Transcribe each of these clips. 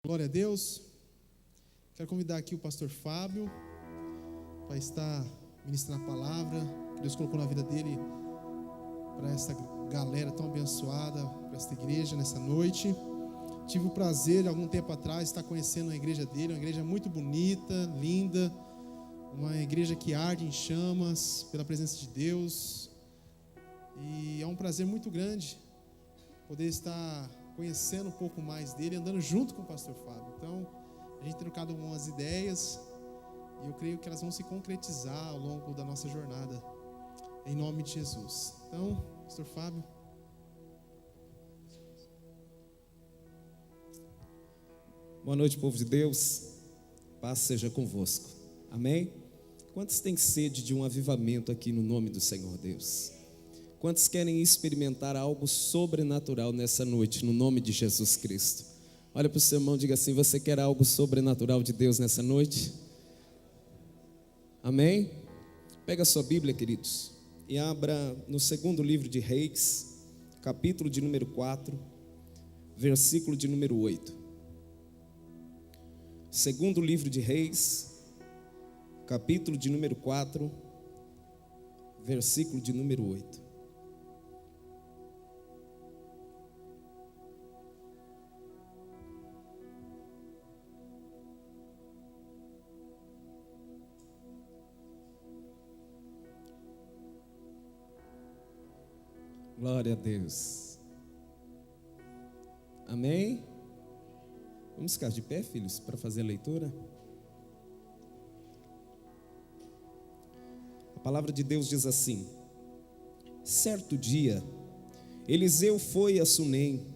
Glória a Deus. Quero convidar aqui o pastor Fábio para estar ministrando a palavra que Deus colocou na vida dele para essa galera tão abençoada, para esta igreja nessa noite. Tive o prazer, algum tempo atrás, estar conhecendo a igreja dele, uma igreja muito bonita, linda, uma igreja que arde em chamas pela presença de Deus. E é um prazer muito grande poder estar conhecendo um pouco mais dele, andando junto com o pastor Fábio. Então, a gente tem trocado algumas ideias e eu creio que elas vão se concretizar ao longo da nossa jornada, em nome de Jesus. Então, pastor Fábio. Boa noite, povo de Deus. Paz seja convosco. Amém? Quantos têm sede de um avivamento aqui no nome do Senhor Deus? Quantos querem experimentar algo sobrenatural nessa noite, no nome de Jesus Cristo? Olha para o seu irmão e diga assim: você quer algo sobrenatural de Deus nessa noite? Amém? Pega a sua Bíblia, queridos, e abra no segundo livro de Reis, capítulo de número 4, versículo de número 8. Segundo livro de Reis, capítulo de número 4, versículo de número 8. Glória a Deus. Amém? Vamos ficar de pé, filhos, para fazer a leitura. A palavra de Deus diz assim: certo dia, Eliseu foi a Sunem,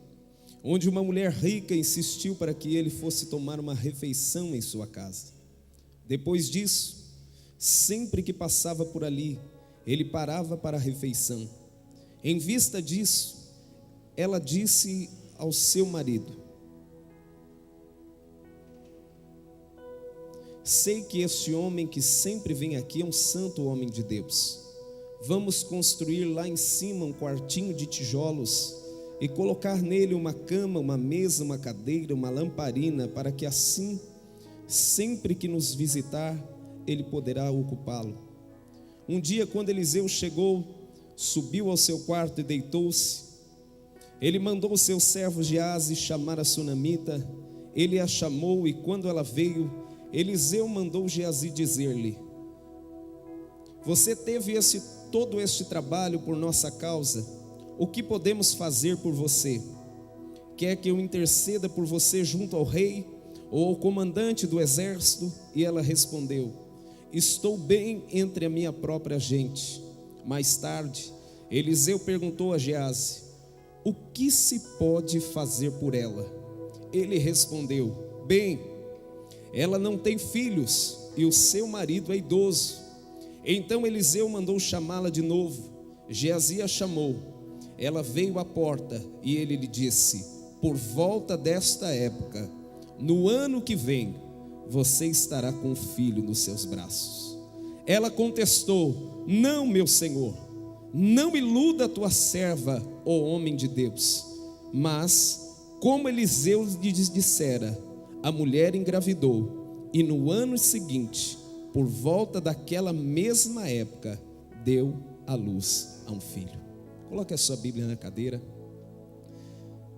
onde uma mulher rica insistiu para que ele fosse tomar uma refeição em sua casa. Depois disso, sempre que passava por ali, ele parava para a refeição. Em vista disso, ela disse ao seu marido: sei que este homem que sempre vem aqui é um santo homem de Deus. Vamos construir lá em cima um quartinho de tijolos e colocar nele uma cama, uma mesa, uma cadeira, uma lamparina, para que assim, sempre que nos visitar, ele poderá ocupá-lo. Um dia, quando Eliseu chegou, subiu ao seu quarto e deitou-se. Ele mandou o seu servo Geazi chamar a sunamita. Ele a chamou e quando ela veio, Eliseu mandou Geazi dizer-lhe: você teve todo este trabalho por nossa causa, o que podemos fazer por você? Quer que eu interceda por você junto ao rei ou ao comandante do exército? E ela respondeu: estou bem entre a minha própria gente. Mais tarde, Eliseu perguntou a Geazi: o que se pode fazer por ela? Ele respondeu: bem, ela não tem filhos e o seu marido é idoso. Então Eliseu mandou chamá-la de novo. Geazi a chamou. Ela veio à porta e ele lhe disse: por volta desta época, no ano que vem, você estará com um filho nos seus braços. Ela contestou: não, meu senhor, não iluda a tua serva, ó homem de Deus. Mas, como Eliseu lhe dissera, a mulher engravidou, e no ano seguinte, por volta daquela mesma época, deu à luz a um filho. Coloque a sua Bíblia na cadeira.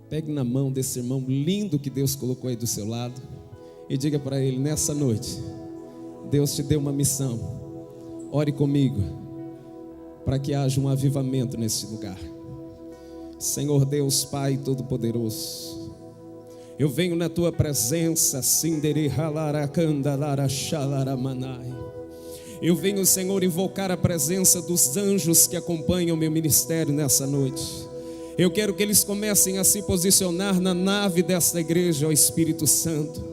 Pegue na mão desse irmão lindo que Deus colocou aí do seu lado e diga para ele: nessa noite, Deus te deu uma missão. Ore comigo, para que haja um avivamento nesse lugar. Senhor Deus, Pai Todo-Poderoso, eu venho na Tua presença, eu venho, Senhor, invocar a presença dos anjos que acompanham o meu ministério nessa noite. Eu quero que eles comecem a se posicionar na nave desta igreja, ó Espírito Santo.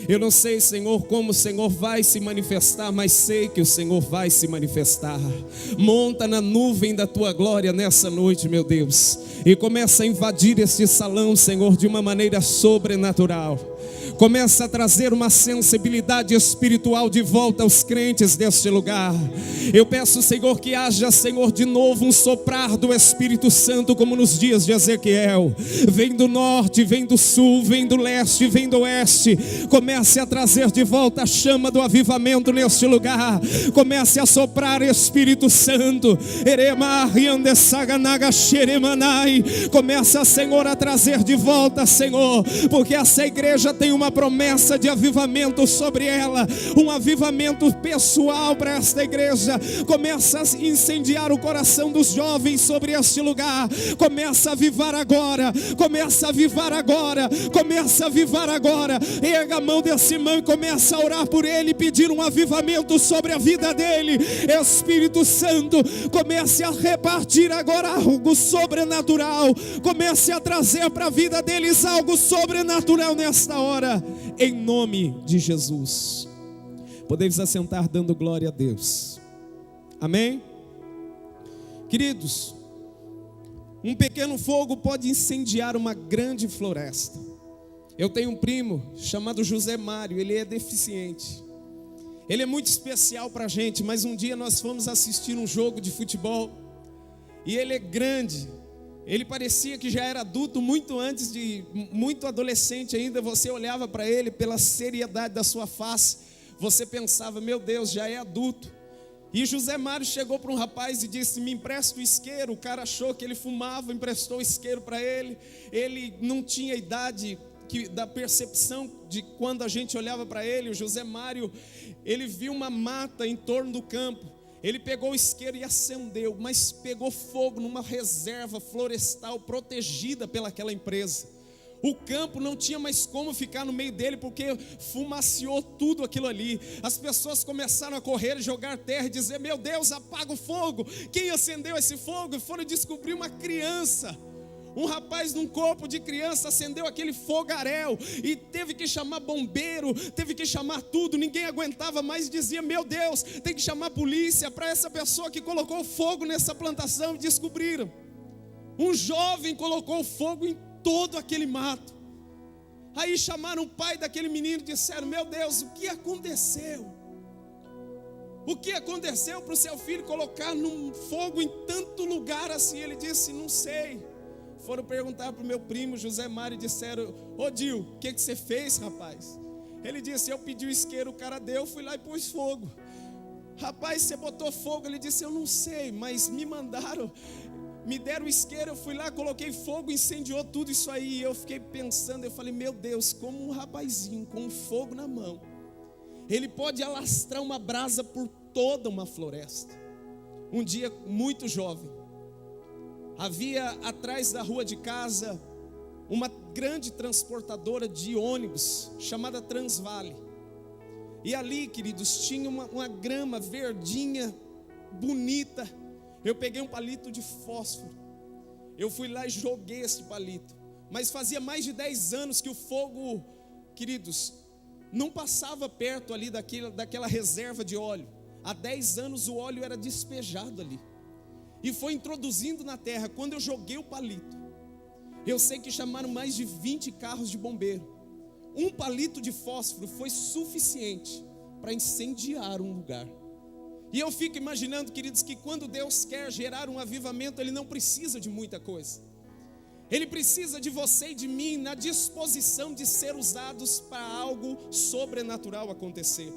Eu não sei, Senhor, como o Senhor vai se manifestar, mas sei que o Senhor vai se manifestar. Monta na nuvem da Tua glória nessa noite, meu Deus, e começa a invadir este salão, Senhor, de uma maneira sobrenatural. Começa a trazer uma sensibilidade espiritual de volta aos crentes deste lugar. Eu peço, Senhor, que haja, Senhor, de novo um soprar do Espírito Santo, como nos dias de Ezequiel. Vem do norte, vem do sul, vem do leste, vem do oeste. Comece a trazer de volta a chama do avivamento neste lugar. Comece a soprar, Espírito Santo. Começa, Senhor, a trazer de volta, Senhor, porque essa igreja tem uma promessa de avivamento sobre ela, um avivamento pessoal para esta igreja. Começa a incendiar o coração dos jovens sobre este lugar. Começa a avivar agora, começa a avivar agora, começa a avivar agora. Erga a mão desse irmão e começa a orar por ele, pedir um avivamento sobre a vida dele. Espírito Santo, comece a repartir agora algo sobrenatural. Comece a trazer para a vida deles algo sobrenatural nesta hora, em nome de Jesus. Podemos assentar dando glória a Deus. Amém? Queridos, um pequeno fogo pode incendiar uma grande floresta. Eu tenho um primo chamado José Mário, ele é deficiente. Ele é muito especial para a gente, mas um dia nós fomos assistir um jogo de futebol e ele é grande. Ele parecia que já era adulto muito antes de, muito adolescente ainda. Você olhava para ele pela seriedade da sua face, você pensava, meu Deus, já é adulto. E José Mário chegou para um rapaz e disse, me empresta o isqueiro. O cara achou que ele fumava, emprestou o isqueiro para ele. Ele não tinha idade da percepção de quando a gente olhava para ele. O José Mário, ele viu uma mata em torno do campo. Ele pegou o isqueiro e acendeu, mas pegou fogo numa reserva florestal protegida pelaquela empresa. O campo não tinha mais como ficar no meio dele, porque fumaciou tudo aquilo ali. As pessoas começaram a correr e jogar terra e dizer, meu Deus, apaga o fogo. Quem acendeu esse fogo? E foram descobrir uma criança. Um rapaz num corpo de criança acendeu aquele fogaréu e teve que chamar bombeiro, teve que chamar tudo. Ninguém aguentava mais e dizia, meu Deus, tem que chamar a polícia para essa pessoa que colocou fogo nessa plantação. E descobriram, um jovem colocou fogo em todo aquele mato. Aí chamaram o pai daquele menino e disseram, meu Deus, o que aconteceu? O que aconteceu para o seu filho colocar num fogo em tanto lugar assim? Ele disse, não sei. Foram perguntar para o meu primo José Mário e disseram, ô Dil, o que você fez, rapaz? Ele disse, eu pedi o isqueiro, o cara deu, fui lá e pus fogo. Rapaz, você botou fogo? Ele disse, eu não sei, mas me mandaram, me deram o isqueiro, eu fui lá, coloquei fogo, incendiou tudo isso aí. E eu fiquei pensando, eu falei, meu Deus, como um rapazinho com um fogo na mão, ele pode alastrar uma brasa por toda uma floresta. Um dia muito jovem, havia atrás da rua de casa uma grande transportadora de ônibus chamada Transvale. E ali, queridos, tinha uma grama verdinha, bonita. Eu peguei um palito de fósforo. Eu fui lá e joguei esse palito. Mas fazia mais de 10 anos que o fogo, queridos, não passava perto ali daquela reserva de óleo. Há 10 anos o óleo era despejado ali. E foi introduzindo na terra. Quando eu joguei o palito, eu sei que chamaram mais de 20 carros de bombeiro. Um palito de fósforo foi suficiente para incendiar um lugar. E eu fico imaginando, queridos, que quando Deus quer gerar um avivamento, Ele não precisa de muita coisa. Ele precisa de você e de mim na disposição de ser usados para algo sobrenatural acontecer.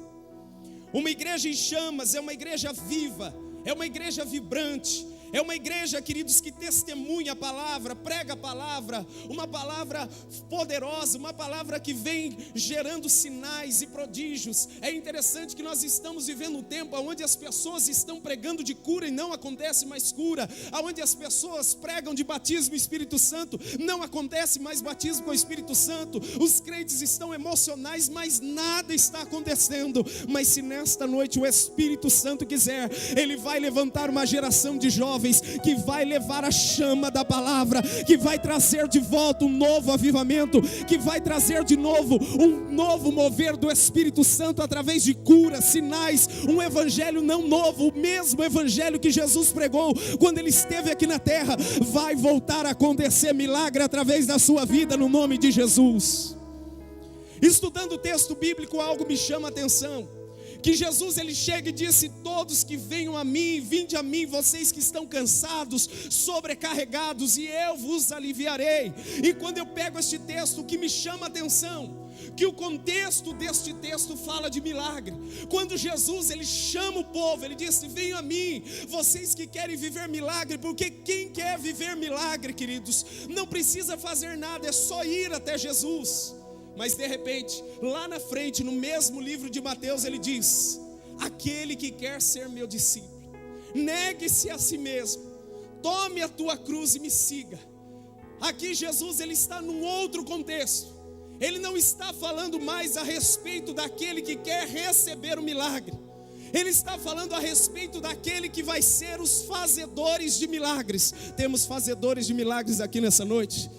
Uma igreja em chamas é uma igreja viva, é uma igreja vibrante. É uma igreja, queridos, que testemunha a palavra, prega a palavra, uma palavra poderosa, uma palavra que vem gerando sinais e prodígios. É interessante que nós estamos vivendo um tempo onde as pessoas estão pregando de cura e não acontece mais cura, onde as pessoas pregam de batismo com o Espírito Santo, não acontece mais batismo com o Espírito Santo. Os crentes estão emocionais, mas nada está acontecendo. Mas se nesta noite o Espírito Santo quiser, Ele vai levantar uma geração de jovens que vai levar a chama da palavra, que vai trazer de volta um novo avivamento, que vai trazer de novo um novo mover do Espírito Santo através de curas, sinais, um evangelho não novo, o mesmo evangelho que Jesus pregou quando Ele esteve aqui na terra. Vai voltar a acontecer milagre através da sua vida no nome de Jesus. Estudando o texto bíblico, algo me chama a atenção. Que Jesus ele chega e disse: todos que venham a mim, vinde a mim, vocês que estão cansados, sobrecarregados, e eu vos aliviarei. E quando eu pego este texto, o que me chama a atenção, que o contexto deste texto fala de milagre. Quando Jesus ele chama o povo, ele disse: venham a mim, vocês que querem viver milagre, porque quem quer viver milagre, queridos, não precisa fazer nada, é só ir até Jesus. Mas de repente, lá na frente, no mesmo livro de Mateus, ele diz: aquele que quer ser meu discípulo, negue-se a si mesmo, tome a tua cruz e me siga. Aqui Jesus ele está num outro contexto. Ele não está falando mais a respeito daquele que quer receber o milagre. Ele está falando a respeito daquele que vai ser os fazedores de milagres. Temos fazedores de milagres aqui nessa noite.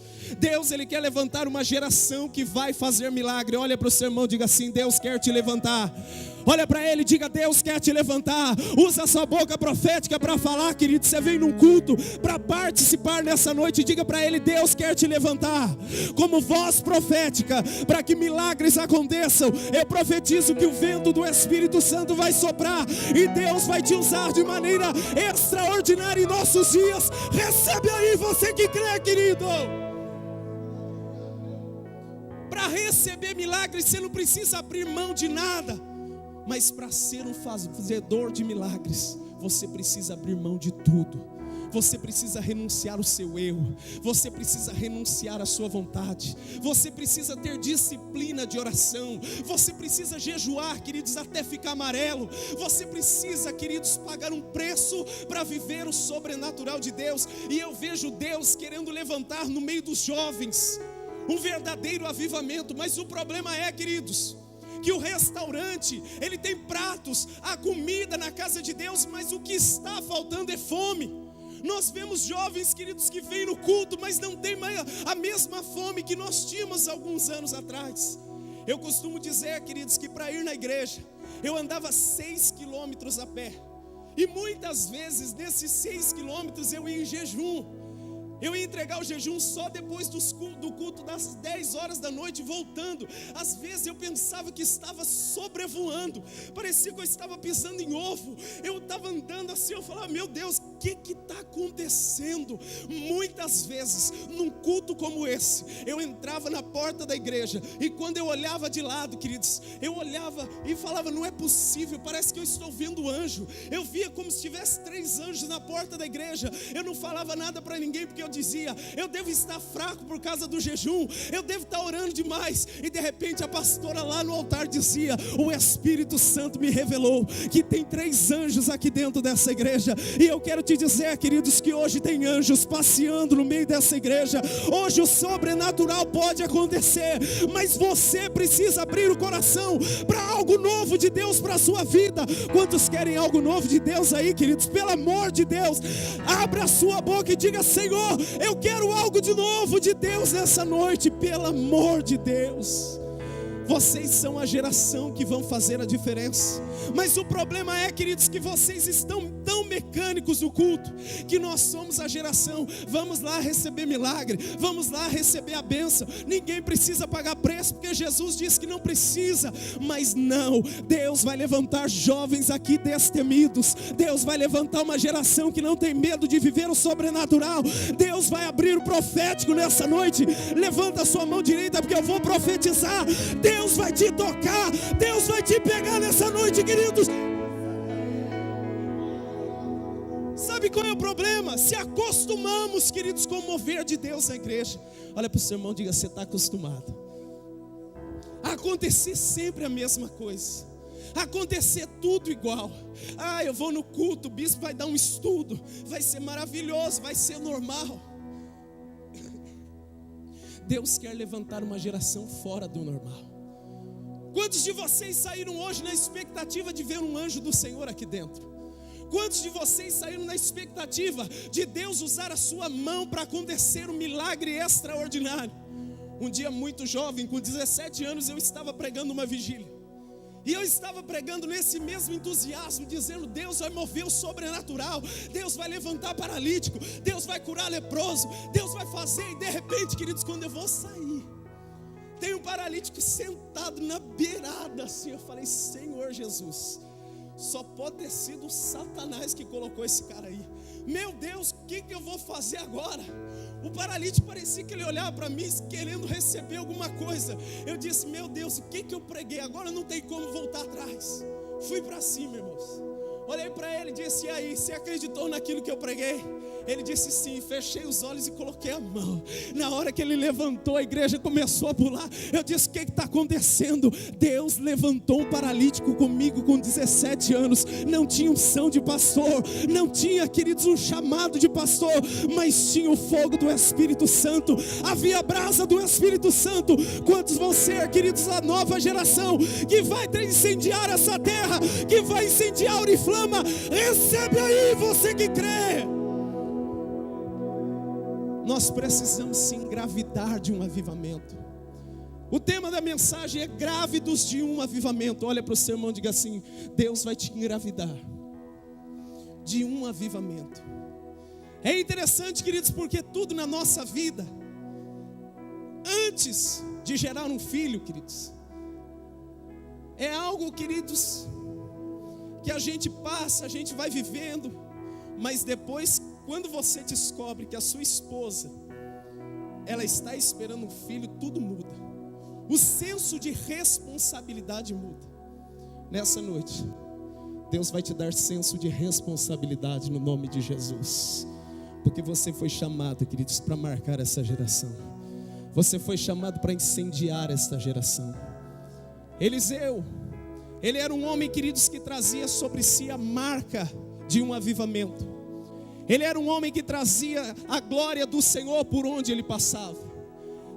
Deus ele quer levantar uma geração que vai fazer milagre. Olha para o seu irmão e diga assim: Deus quer te levantar. Olha para ele e diga: Deus quer te levantar. Usa a sua boca profética para falar, querido. Você vem num culto para participar nessa noite, diga para ele: Deus quer te levantar como voz profética para que milagres aconteçam. Eu profetizo que o vento do Espírito Santo vai soprar e Deus vai te usar de maneira extraordinária em nossos dias. Recebe aí, você que crê, querido. Para receber milagres você não precisa abrir mão de nada, mas para ser um fazedor de milagres você precisa abrir mão de tudo. Você precisa renunciar o seu eu, você precisa renunciar a sua vontade, você precisa ter disciplina de oração, você precisa jejuar, queridos, até ficar amarelo. Você precisa, queridos, pagar um preço para viver o sobrenatural de Deus. E eu vejo Deus querendo levantar no meio dos jovens um verdadeiro avivamento. Mas o problema é, queridos, que o restaurante, ele tem pratos, a comida na casa de Deus, mas o que está faltando é fome. Nós vemos jovens, queridos, que vêm no culto, mas não tem mais a mesma fome que nós tínhamos alguns anos atrás. Eu costumo dizer, queridos, que para ir na igreja, eu andava 6 quilômetros a pé. E muitas vezes, nesses 6 quilômetros, eu ia em jejum. Eu ia entregar o jejum só depois do culto das 10 horas da noite, voltando. Às vezes eu pensava que estava sobrevoando, parecia que eu estava pisando em ovo. Eu estava andando assim, eu falava: meu Deus, o que está acontecendo? Muitas vezes, num culto como esse, eu entrava na porta da igreja, e quando eu olhava de lado, queridos, eu olhava e falava: não é possível, parece que eu estou vendo anjo. Eu via como se tivesse 3 anjos na porta da igreja. Eu não falava nada para ninguém, porque eu dizia: eu devo estar fraco por causa do jejum, eu devo estar orando demais. E de repente a pastora lá no altar dizia: o Espírito Santo me revelou que tem 3 anjos aqui dentro dessa igreja. E eu quero te dizer, queridos, que hoje tem anjos passeando no meio dessa igreja. Hoje o sobrenatural pode acontecer, mas você precisa abrir o coração para algo novo de Deus para a sua vida. Quantos querem algo novo de Deus aí, queridos? Pelo amor de Deus, abra a sua boca e diga: Senhor, eu quero algo de novo de Deus nessa noite, pelo amor de Deus. Vocês são a geração que vão fazer a diferença. Mas o problema é, queridos, que vocês estão tão mecânicos no culto, que nós somos a geração: vamos lá receber milagre, vamos lá receber a bênção. Ninguém precisa pagar preço, porque Jesus disse que não precisa. Mas não, Deus vai levantar jovens aqui destemidos. Deus vai levantar uma geração que não tem medo de viver o sobrenatural. Deus vai abrir o profético nessa noite. Levanta a sua mão direita, porque eu vou profetizar. Deus vai te tocar, Deus vai te pegar nessa noite, queridos. Sabe qual é o problema? Se acostumamos, queridos, com o mover de Deus na igreja. Olha para o seu irmão e diga: você está acostumado a acontecer sempre a mesma coisa, acontecer tudo igual. Eu vou no culto, o bispo vai dar um estudo, vai ser maravilhoso, vai ser normal. Deus quer levantar uma geração fora do normal. Quantos de vocês saíram hoje na expectativa de ver um anjo do Senhor aqui dentro? Quantos de vocês saíram na expectativa de Deus usar a sua mão para acontecer um milagre extraordinário? Um dia muito jovem, com 17 anos, eu estava pregando uma vigília. E eu estava pregando nesse mesmo entusiasmo, dizendo: Deus vai mover o sobrenatural, Deus vai levantar paralítico, Deus vai curar leproso, Deus vai fazer. E de repente, queridos, quando eu vou sair, Tem um paralítico sentado na beirada assim. Eu falei: Senhor Jesus, só pode ter sido o Satanás que colocou esse cara aí. Meu Deus, o que eu vou fazer agora? O paralítico parecia que ele olhava para mim querendo receber alguma coisa. Eu disse: meu Deus, o que eu preguei? Agora não tem como voltar atrás. Fui para cima, irmãos. Olhei para ele e disse: e aí, você acreditou naquilo que eu preguei? Ele disse sim. Fechei os olhos e coloquei a mão. Na hora que ele levantou, a igreja começou a pular. Eu disse: o que está acontecendo? Deus levantou um paralítico comigo com 17 anos. Não tinha unção de pastor, não tinha, queridos, um chamado de pastor, mas tinha o fogo do Espírito Santo. Havia a brasa do Espírito Santo. Quantos vão ser, queridos, a nova geração que vai incendiar essa terra, que vai incendiar Oriflama? Recebe aí, você que crê. Nós precisamos se engravidar de um avivamento. O tema da mensagem é grávidos de um avivamento. Olha para o seu irmão e diga assim: Deus vai te engravidar de um avivamento. É interessante, queridos, porque tudo na nossa vida, antes de gerar um filho, queridos, é algo, queridos, que a gente passa, a gente vai vivendo, mas depois, quando você descobre que a sua esposa, ela está esperando um filho, tudo muda. O senso de responsabilidade muda. Nessa noite, Deus vai te dar senso de responsabilidade no nome de Jesus. Porque você foi chamado, queridos, para marcar essa geração. Você foi chamado para incendiar esta geração. Eliseu, ele era um homem, queridos, que trazia sobre si a marca de um avivamento. Ele era um homem que trazia a glória do Senhor por onde ele passava.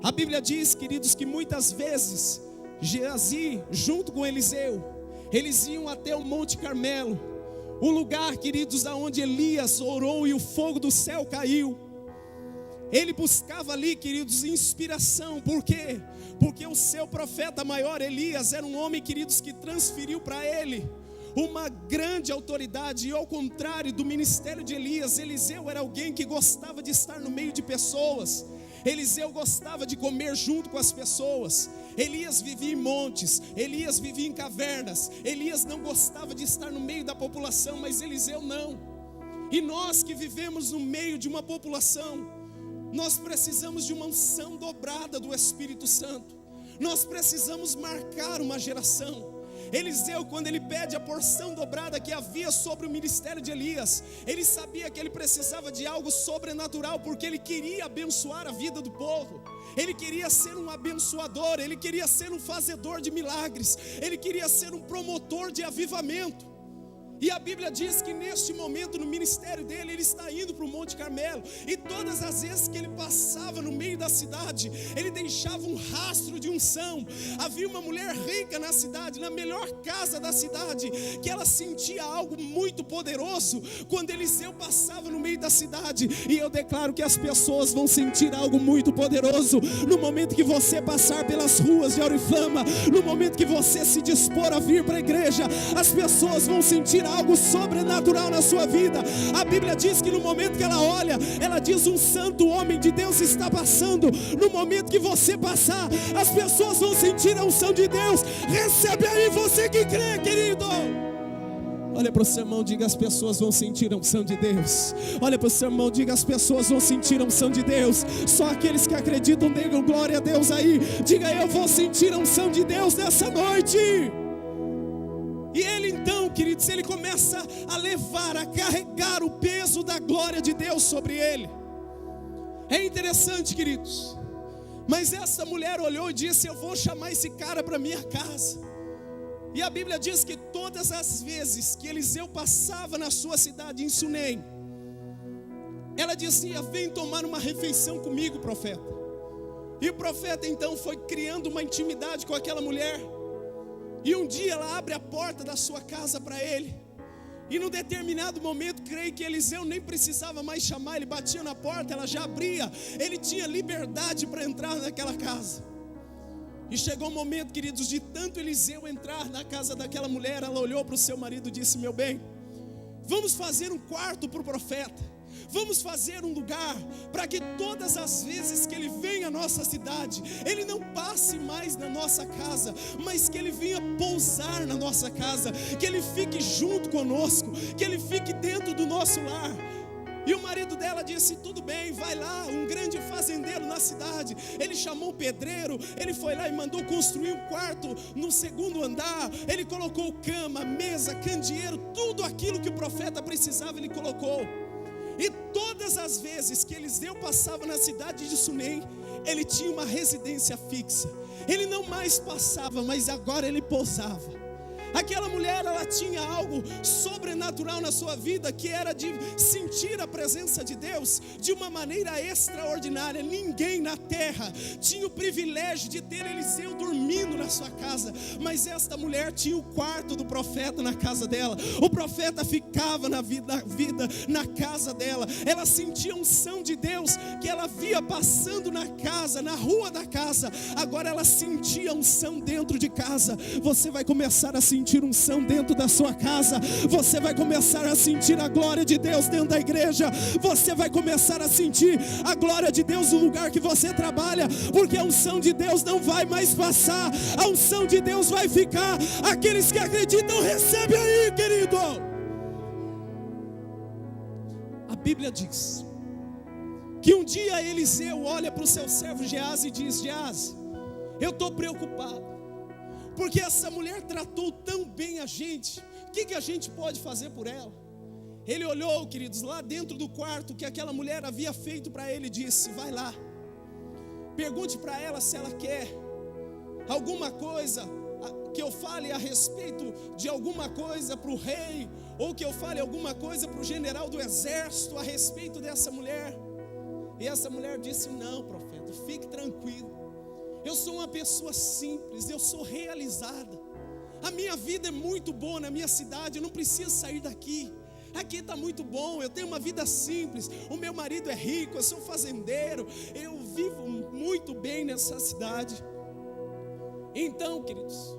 A Bíblia diz, queridos, que muitas vezes Geazi, junto com Eliseu, eles iam até o Monte Carmelo, o lugar, queridos, aonde Elias orou e o fogo do céu caiu. Ele buscava ali, queridos, inspiração. Por quê? Porque o seu profeta maior, Elias, era um homem, queridos, que transferiu para ele uma grande autoridade. E ao contrário do ministério de Elias, Eliseu era alguém que gostava de estar no meio de pessoas. Eliseu gostava de comer junto com as pessoas. Elias vivia em montes, Elias vivia em cavernas. Elias não gostava de estar no meio da população, mas Eliseu não. E nós que vivemos no meio de uma população, nós precisamos de uma unção dobrada do Espírito Santo. Nós precisamos marcar uma geração. Eliseu, quando ele pede a porção dobrada que havia sobre o ministério de Elias, ele sabia que ele precisava de algo sobrenatural, porque ele queria abençoar a vida do povo. Ele queria ser um abençoador, ele queria ser um fazedor de milagres, ele queria ser um promotor de avivamento. E a Bíblia diz que neste momento no ministério dele, ele está indo para o Monte Carmelo. E todas as vezes que ele passava no meio da cidade, ele deixava um rastro de unção. Havia uma mulher rica na cidade, na melhor casa da cidade, que ela sentia algo muito poderoso quando Eliseu passava no meio da cidade. E eu declaro que as pessoas vão sentir algo muito poderoso no momento que você passar pelas ruas de Oriflama, no momento que você se dispor a vir para a igreja. As pessoas vão sentir algo sobrenatural na sua vida. A Bíblia diz que no momento que ela olha, ela diz: um santo homem de Deus está passando. No momento que você passar, as pessoas vão sentir a unção de Deus. Recebe aí, você que crê, querido. Olha para o seu irmão, diga: as pessoas vão sentir a unção de Deus. Olha para o seu irmão, diga: as pessoas vão sentir a unção de Deus. Só aqueles que acreditam, digam glória a Deus aí. Diga: eu vou sentir a unção de Deus nessa noite. E ele então, queridos, ele começa a levar, a carregar o peso da glória de Deus sobre ele. É interessante, queridos, mas essa mulher olhou e disse: eu vou chamar esse cara para minha casa. E a Bíblia diz que todas as vezes que Eliseu passava na sua cidade, em Sunem, ela dizia: vem tomar uma refeição comigo, profeta. E o profeta então foi criando uma intimidade com aquela mulher. E um dia ela abre a porta da sua casa para ele. E num determinado momento, creio que Eliseu nem precisava mais chamar. Ele batia na porta, ela já abria. Ele tinha liberdade para entrar naquela casa. E chegou um momento, queridos, de tanto Eliseu entrar na casa daquela mulher, ela olhou para o seu marido e disse: meu bem, vamos fazer um quarto para o profeta. Vamos fazer um lugar para que todas as vezes que Ele vem à nossa cidade, Ele não passe mais na nossa casa, mas que Ele venha pousar na nossa casa, que Ele fique junto conosco, que Ele fique dentro do nosso lar. E o marido dela disse: tudo bem, vai lá. Um grande fazendeiro na cidade, ele chamou o pedreiro, ele foi lá e mandou construir um quarto no segundo andar. Ele colocou cama, mesa, candeeiro, tudo aquilo que o profeta precisava, ele colocou. E todas as vezes que Eliseu passava na cidade de Sunem, ele tinha uma residência fixa. Ele não mais passava, mas agora ele pousava. Aquela mulher, ela tinha algo sobrenatural na sua vida, que era de sentir a presença de Deus de uma maneira extraordinária. Ninguém na terra tinha o privilégio de ter Eliseu dormindo na sua casa, mas esta mulher tinha o quarto do profeta na casa dela. O profeta ficava na vida na casa dela. Ela sentia a unção de Deus que ela via passando na casa, na rua da casa. Agora ela sentia a unção dentro de casa. Você vai começar a sentir unção dentro da sua casa. Você vai começar a sentir a glória de Deus dentro da igreja. Você vai começar a sentir a glória de Deus no lugar que você trabalha, porque a unção de Deus não vai mais passar, a unção de Deus vai ficar. Aqueles que acreditam, recebe aí, querido. A Bíblia diz que um dia Eliseu olha para o seu servo Geazi e diz: Geazi, eu estou preocupado, porque essa mulher tratou tão bem a gente. O que a gente pode fazer por ela? Ele olhou, queridos, lá dentro do quarto que aquela mulher havia feito para ele, e disse: vai lá, pergunte para ela se ela quer alguma coisa, que eu fale a respeito de alguma coisa para o rei, ou que eu fale alguma coisa para o general do exército a respeito dessa mulher. E essa mulher disse: não, profeta, fique tranquilo. Eu sou uma pessoa simples, eu sou realizada. A minha vida é muito boa na minha cidade, eu não preciso sair daqui. Aqui está muito bom, eu tenho uma vida simples. O meu marido é rico, eu sou fazendeiro, eu vivo muito bem nessa cidade. Então, queridos,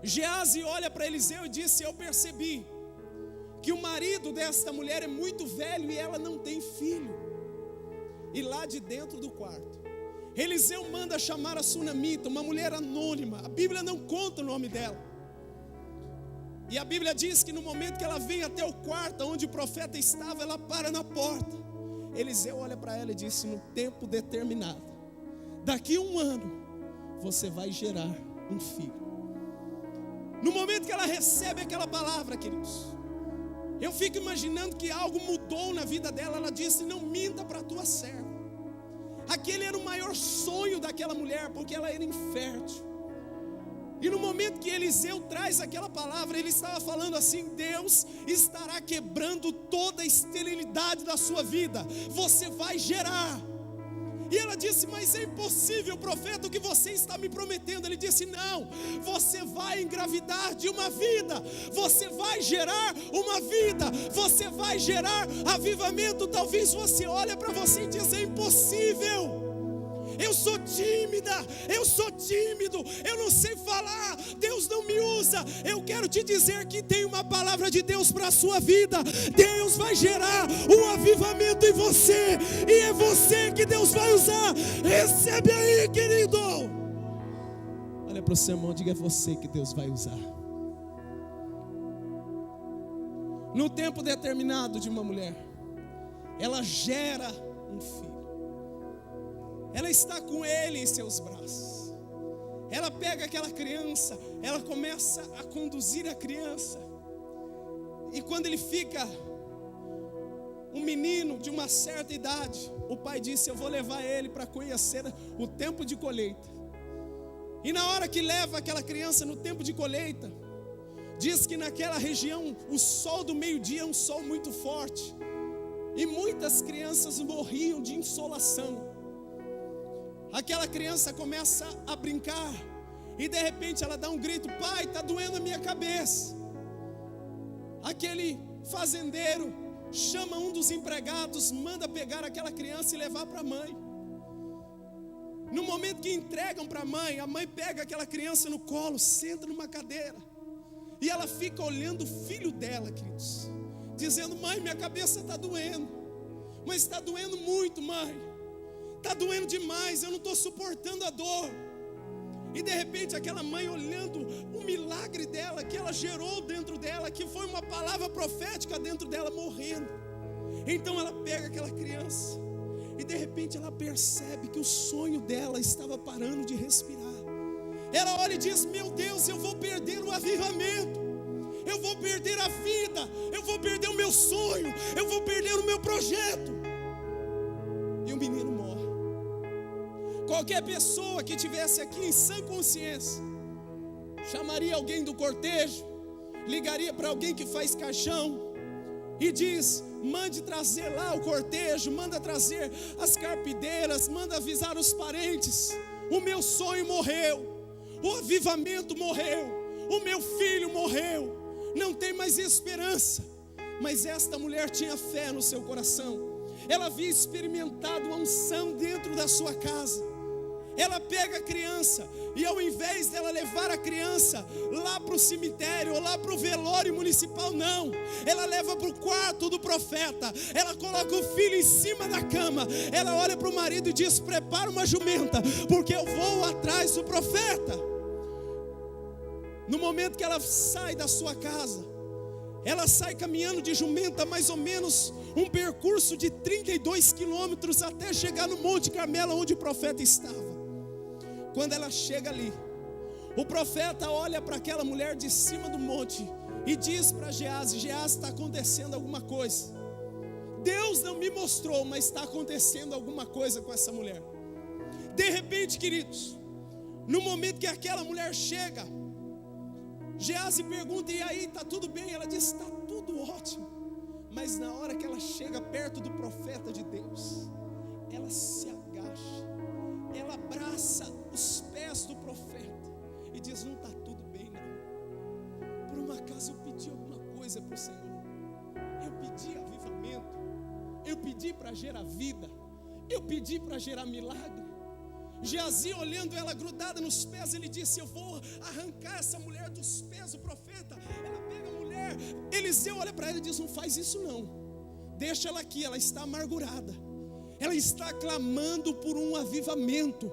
Geazi olha para Eliseu e disse: eu percebi que o marido desta mulher é muito velho e ela não tem filho. E lá de dentro do quarto, Eliseu manda chamar a sunamita, uma mulher anônima. A Bíblia não conta o nome dela. E a Bíblia diz que no momento que ela vem até o quarto onde o profeta estava, ela para na porta. Eliseu olha para ela e disse: no tempo determinado, daqui a 1 ano, você vai gerar um filho. No momento que ela recebe aquela palavra, queridos, eu fico imaginando que algo mudou na vida dela. Ela disse: não minta para a tua serva. Aquele era o maior sonho daquela mulher, porque ela era infértil. E no momento que Eliseu traz aquela palavra, ele estava falando assim: Deus estará quebrando toda a esterilidade da sua vida. Você vai gerar. E ela disse: mas é impossível, profeta, o que você está me prometendo. Ele disse: não, você vai engravidar de uma vida, você vai gerar uma vida, você vai gerar avivamento. Talvez você olhe para você e diz: é impossível, eu sou tímida, eu sou tímido, eu não sei falar, Deus não me usa. Eu quero te dizer que tem uma palavra de Deus para a sua vida. Deus vai gerar um avivamento em você, e é você que Deus vai usar. Recebe aí, querido. Olha para o seu irmão, diga: é você que Deus vai usar. No tempo determinado de uma mulher, ela gera um filho. Ela está com ele em seus braços. Ela pega aquela criança, ela começa a conduzir a criança. E quando ele fica um menino de uma certa idade, o pai disse: eu vou levar ele para conhecer o tempo de colheita. E na hora que leva aquela criança no tempo de colheita, diz que naquela região o sol do meio-dia é um sol muito forte, e muitas crianças morriam de insolação. Aquela criança começa a brincar, e de repente ela dá um grito: pai, está doendo a minha cabeça. Aquele fazendeiro chama um dos empregados, manda pegar aquela criança e levar para a mãe. No momento que entregam para a mãe pega aquela criança no colo, senta numa cadeira, e ela fica olhando o filho dela, queridos, dizendo: mãe, minha cabeça está doendo, mas está doendo muito, mãe, está doendo demais, eu não estou suportando a dor. E de repente aquela mãe olhando o milagre dela, que ela gerou dentro dela, que foi uma palavra profética dentro dela, morrendo. Então ela pega aquela criança e de repente ela percebe que o sonho dela estava parando de respirar. Ela olha e diz: meu Deus, eu vou perder o avivamento, eu vou perder a vida, eu vou perder o meu sonho, eu vou perder o meu projeto. E o menino morre. Qualquer pessoa que estivesse aqui em sã consciência chamaria alguém do cortejo, ligaria para alguém que faz caixão e diz: mande trazer lá o cortejo, manda trazer as carpideiras, manda avisar os parentes, o meu sonho morreu, o avivamento morreu, o meu filho morreu, não tem mais esperança. Mas esta mulher tinha fé no seu coração, ela havia experimentado a unção dentro da sua casa. Ela pega a criança e ao invés dela levar a criança lá para o cemitério ou lá para o velório municipal, não, ela leva para o quarto do profeta. Ela coloca o filho em cima da cama, ela olha para o marido e diz: prepara uma jumenta, porque eu vou atrás do profeta. No momento que ela sai da sua casa, ela sai caminhando de jumenta mais ou menos um percurso de 32 quilômetros até chegar no Monte Carmelo, onde o profeta estava. Quando ela chega ali, o profeta olha para aquela mulher de cima do monte e diz para Geazi: Geazi, está acontecendo alguma coisa. Deus não me mostrou, mas está acontecendo alguma coisa com essa mulher. De repente, queridos, no momento que aquela mulher chega, Geazi pergunta: e aí, está tudo bem? Ela diz: está tudo ótimo. Mas na hora que ela chega perto do profeta de Deus, ela se agacha, ela abraça os pés do profeta e diz: não está tudo bem não. Por uma acaso eu pedi alguma coisa para o Senhor, eu pedi avivamento, eu pedi para gerar vida, eu pedi para gerar milagre. Geazi, olhando ela grudada nos pés, ele disse: eu vou arrancar essa mulher dos pés do profeta. Ela pega a mulher, Eliseu olha para ela e diz: não faz isso não, deixa ela aqui, ela está amargurada, ela está clamando por um avivamento.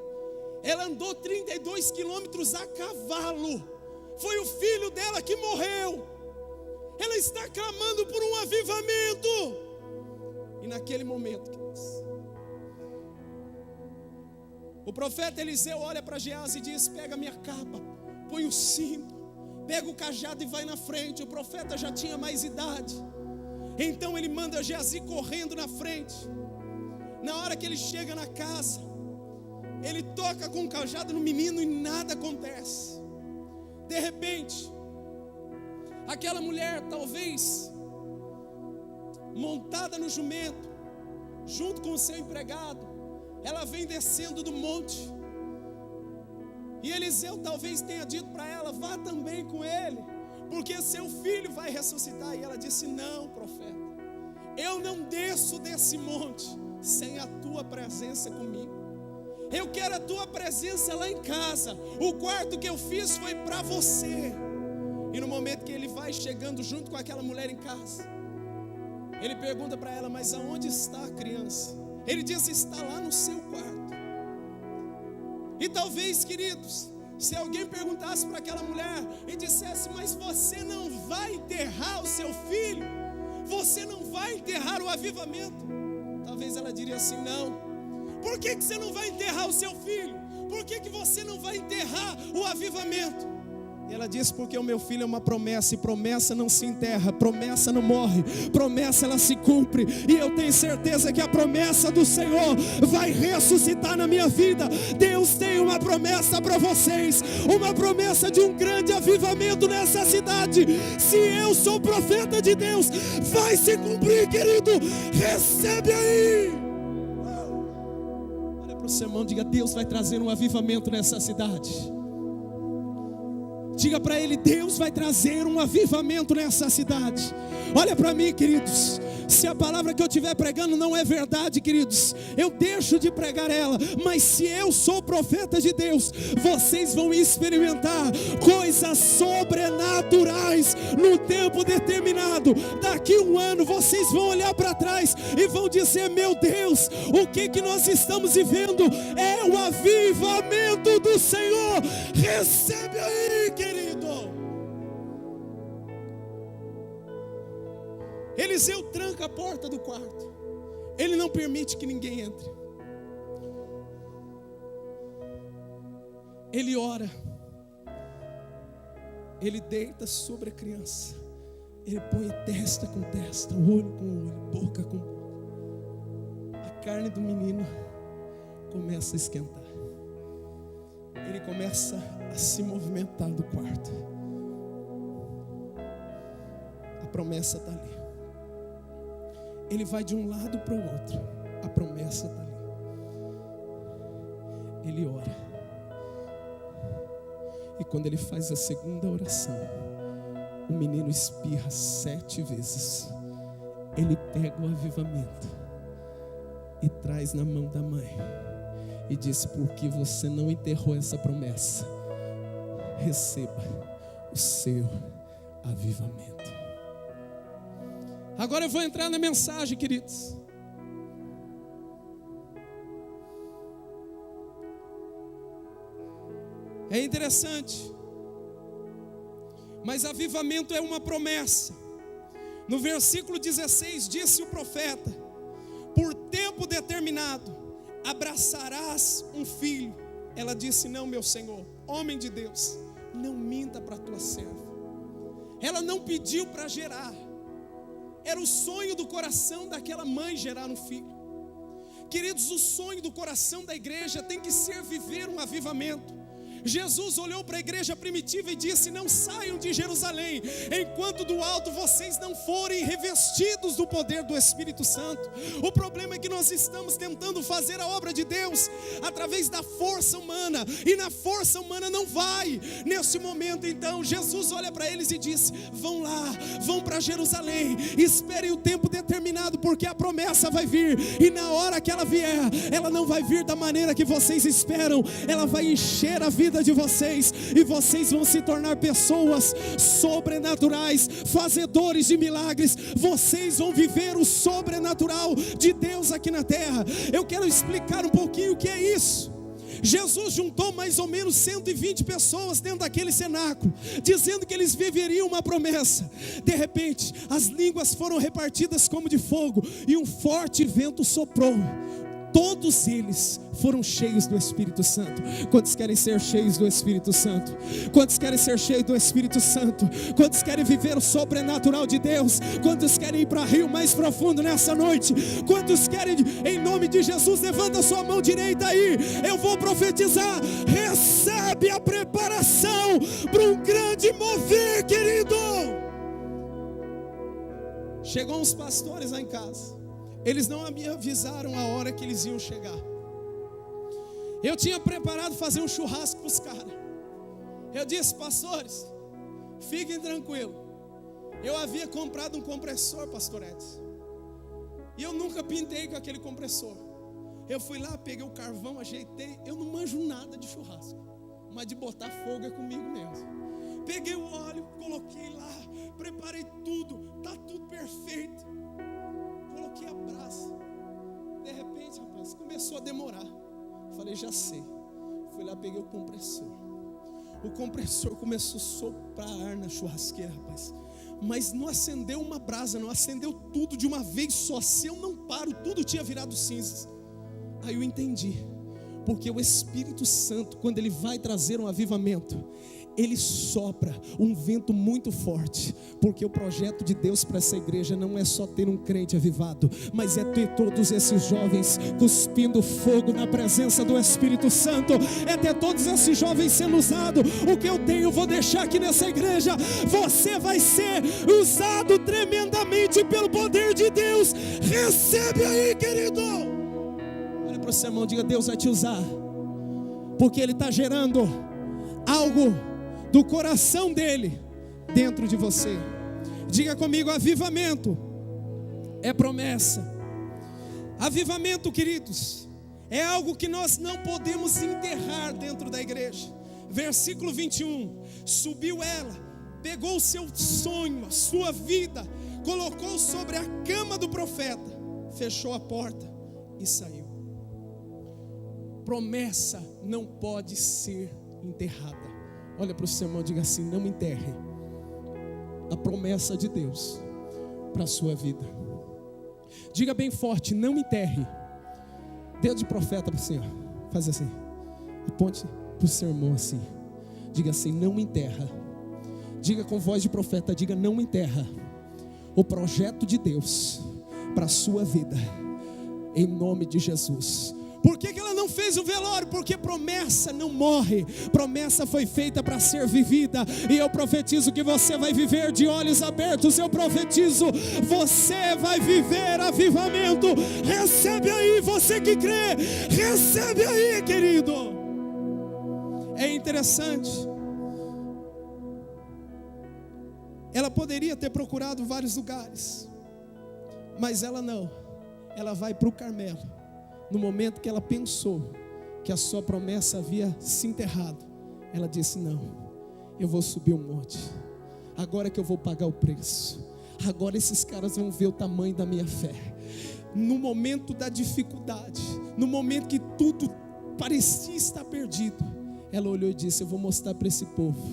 Ela andou 32 quilômetros a cavalo, foi o filho dela que morreu, ela está clamando por um avivamento. E naquele momento, o profeta Eliseu olha para Geazi e diz: pega minha capa, põe o cinto, pega o cajado e vai na frente. O profeta já tinha mais idade, então ele manda Geazi correndo na frente. Na hora que ele chega na casa, ele toca com o cajado no menino e nada acontece. De repente, aquela mulher, talvez montada no jumento, junto com o seu empregado, ela vem descendo do monte. E Eliseu talvez tenha dito para ela: vá também com ele, porque seu filho vai ressuscitar. E ela disse: não, profeta, eu não desço desse monte sem a tua presença comigo. Eu quero a tua presença lá em casa. O quarto que eu fiz foi para você. E no momento que ele vai chegando junto com aquela mulher em casa, ele pergunta para ela: mas aonde está a criança? Ele diz: está lá no seu quarto. E talvez, queridos, se alguém perguntasse para aquela mulher e dissesse: mas você não vai enterrar o seu filho? Você não vai enterrar o avivamento? Talvez ela diria assim: não. Por que você não vai enterrar o seu filho? Por que você não vai enterrar o avivamento? E ela disse: porque o meu filho é uma promessa, e promessa não se enterra, promessa não morre, promessa ela se cumpre. E eu tenho certeza que a promessa do Senhor vai ressuscitar na minha vida. Deus tem uma promessa para vocês, uma promessa de um grande avivamento nessa cidade. Se eu sou profeta de Deus, vai se cumprir, querido. Recebe aí. Olha para o seu irmão, diga: Deus vai trazer um avivamento nessa cidade. Diga para ele: Deus vai trazer um avivamento nessa cidade. Olha para mim, queridos, Se a palavra que eu estiver pregando não é verdade, queridos, eu deixo de pregar ela. Mas se eu sou profeta de Deus, vocês vão experimentar coisas sobrenaturais no tempo determinado. Daqui um ano vocês vão olhar para trás e vão dizer: meu Deus, o que nós estamos vivendo é o avivamento do Senhor. Recebe aí, querido. Eliseu tranca a porta do quarto. Ele não permite que ninguém entre. Ele ora. Ele deita sobre a criança. Ele põe testa com testa, olho com olho, boca com boca. A carne do menino começa a esquentar. Ele começa a se movimentar do quarto. A promessa está ali. Ele vai de um lado para o outro. A promessa está ali. Ele ora. E quando ele faz a segunda oração, o menino espirra 7 vezes. Ele pega o avivamento e traz na mão da mãe e diz: porque você não enterrou essa promessa, receba o seu avivamento. Agora eu vou entrar na mensagem, queridos. É interessante, mas avivamento é uma promessa. No versículo 16 disse o profeta: por tempo determinado abraçarás um filho. Ela disse: não, meu Senhor, homem de Deus, não minta para a tua serva. Ela não pediu para gerar. Era o sonho do coração daquela mãe gerar um filho. Queridos, o sonho do coração da igreja tem que ser viver um avivamento. Jesus olhou para a igreja primitiva e disse: não saiam de Jerusalém enquanto do alto vocês não forem revestidos do poder do Espírito Santo. O problema é que nós estamos tentando fazer a obra de Deus através da força humana, e na força humana não vai. Nesse momento então Jesus olha para eles e disse: vão lá, vão para Jerusalém, esperem o tempo determinado, porque a promessa vai vir, e na hora que ela vier, ela não vai vir da maneira que vocês esperam. Ela vai encher a vida de vocês, e vocês vão se tornar pessoas sobrenaturais, fazedores de milagres. Vocês vão viver o sobrenatural de Deus aqui na terra. Eu quero explicar um pouquinho o que é isso. Jesus juntou mais ou menos 120 pessoas dentro daquele cenáculo, dizendo que eles viveriam uma promessa. De repente, as línguas foram repartidas como de fogo, e um forte vento soprou. Todos eles foram cheios do Espírito Santo. Quantos querem ser cheios do Espírito Santo? Quantos querem ser cheios do Espírito Santo? Quantos querem viver o sobrenatural de Deus? Quantos querem ir para rio mais profundo nessa noite? Quantos querem, em nome de Jesus, levanta a sua mão direita aí. Eu vou profetizar: recebe a preparação para um grande mover, querido. Chegou uns pastores lá em casa. Eles não me avisaram a hora que eles iam chegar. Eu tinha preparado fazer um churrasco para os caras. Eu disse: pastores, fiquem tranquilos. Eu havia comprado um compressor, pastor Edson, e eu nunca pintei com aquele compressor. Eu fui lá, peguei o carvão, ajeitei. Eu não manjo nada de churrasco, mas de botar fogo é comigo mesmo. Peguei o óleo, coloquei lá, preparei tudo, está tudo perfeito. Coloquei a brasa. De repente, rapaz, começou a demorar. Falei: já sei. Fui lá, peguei o compressor. O compressor começou a soprar ar na churrasqueira, rapaz. Mas não acendeu uma brasa, não acendeu tudo de uma vez só. Se eu não paro, tudo tinha virado cinzas. Aí eu entendi. Porque o Espírito Santo, quando ele vai trazer um avivamento, ele sopra um vento muito forte. Porque o projeto de Deus para essa igreja não é só ter um crente avivado, mas é ter todos esses jovens cuspindo fogo na presença do Espírito Santo. É ter todos esses jovens sendo usados. O que eu tenho, eu vou deixar aqui nessa igreja. Você vai ser usado tremendamente pelo poder de Deus. Recebe aí, querido. Olha para o seu irmão, diga: Deus vai te usar, porque Ele está gerando algo do coração dele dentro de você. Diga comigo: avivamento é promessa. Avivamento, queridos, é algo que nós não podemos enterrar dentro da igreja. Versículo 21, subiu ela, pegou o seu sonho, a sua vida, colocou sobre a cama do profeta, fechou a porta e saiu. Promessa não pode ser enterrada. Olha para o seu irmão e diga assim: não enterre a promessa de Deus para a sua vida. Diga bem forte: não enterre. Dedo de profeta para o Senhor, faz assim, aponte para o seu irmão assim, diga assim: não enterra. Diga com voz de profeta, diga: não enterra o projeto de Deus para a sua vida, em nome de Jesus. Por que ela não fez o velório? Porque promessa não morre, promessa foi feita para ser vivida. E eu profetizo que você vai viver de olhos abertos. Eu profetizo, você vai viver avivamento. Recebe aí, você que crê, recebe aí, querido. É interessante, ela poderia ter procurado vários lugares, mas ela não, ela vai para o Carmelo. No momento que ela pensou que a sua promessa havia se enterrado, ela disse: não, eu vou subir um monte, agora que eu vou pagar o preço, agora esses caras vão ver o tamanho da minha fé. No momento da dificuldade, no momento que tudo parecia estar perdido, ela olhou e disse: eu vou mostrar para esse povo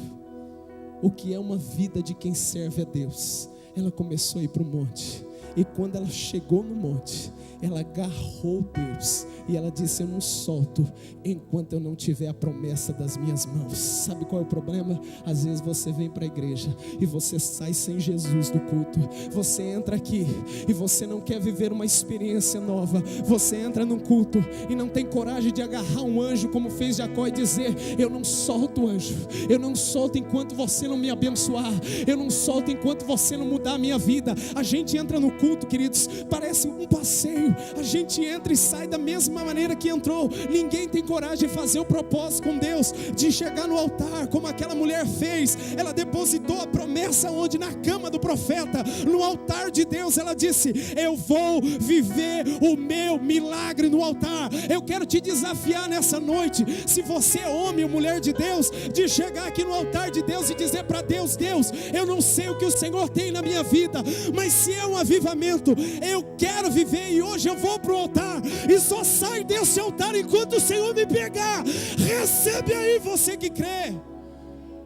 o que é uma vida de quem serve a Deus. Ela começou a ir para o monte, e quando ela chegou no monte, ela agarrou Deus e ela disse: eu não solto enquanto eu não tiver a promessa das minhas mãos. Sabe qual é o problema? Às vezes você vem para a igreja e você sai sem Jesus do culto. Você entra aqui e você não quer viver uma experiência nova. Você entra num culto e não tem coragem de agarrar um anjo como fez Jacó e dizer: eu não solto o anjo, eu não solto enquanto você não me abençoar, eu não solto enquanto você não mudar a minha vida. A gente entra no culto, queridos, parece um passeio. A gente entra e sai da mesma maneira que entrou. Ninguém tem coragem de fazer o propósito com Deus, de chegar no altar como aquela mulher fez. Ela depositou a promessa onde? Na cama do profeta, no altar de Deus. Ela disse: eu vou viver o meu milagre no altar. Eu quero te desafiar nessa noite, se você é homem ou mulher de Deus, de chegar aqui no altar de Deus e dizer para Deus: Deus, eu não sei o que o Senhor tem na minha vida, mas se é um avivamento, eu quero viver, e hoje eu vou para o altar, e só sai desse altar enquanto o Senhor me pegar. Recebe aí, você que crê.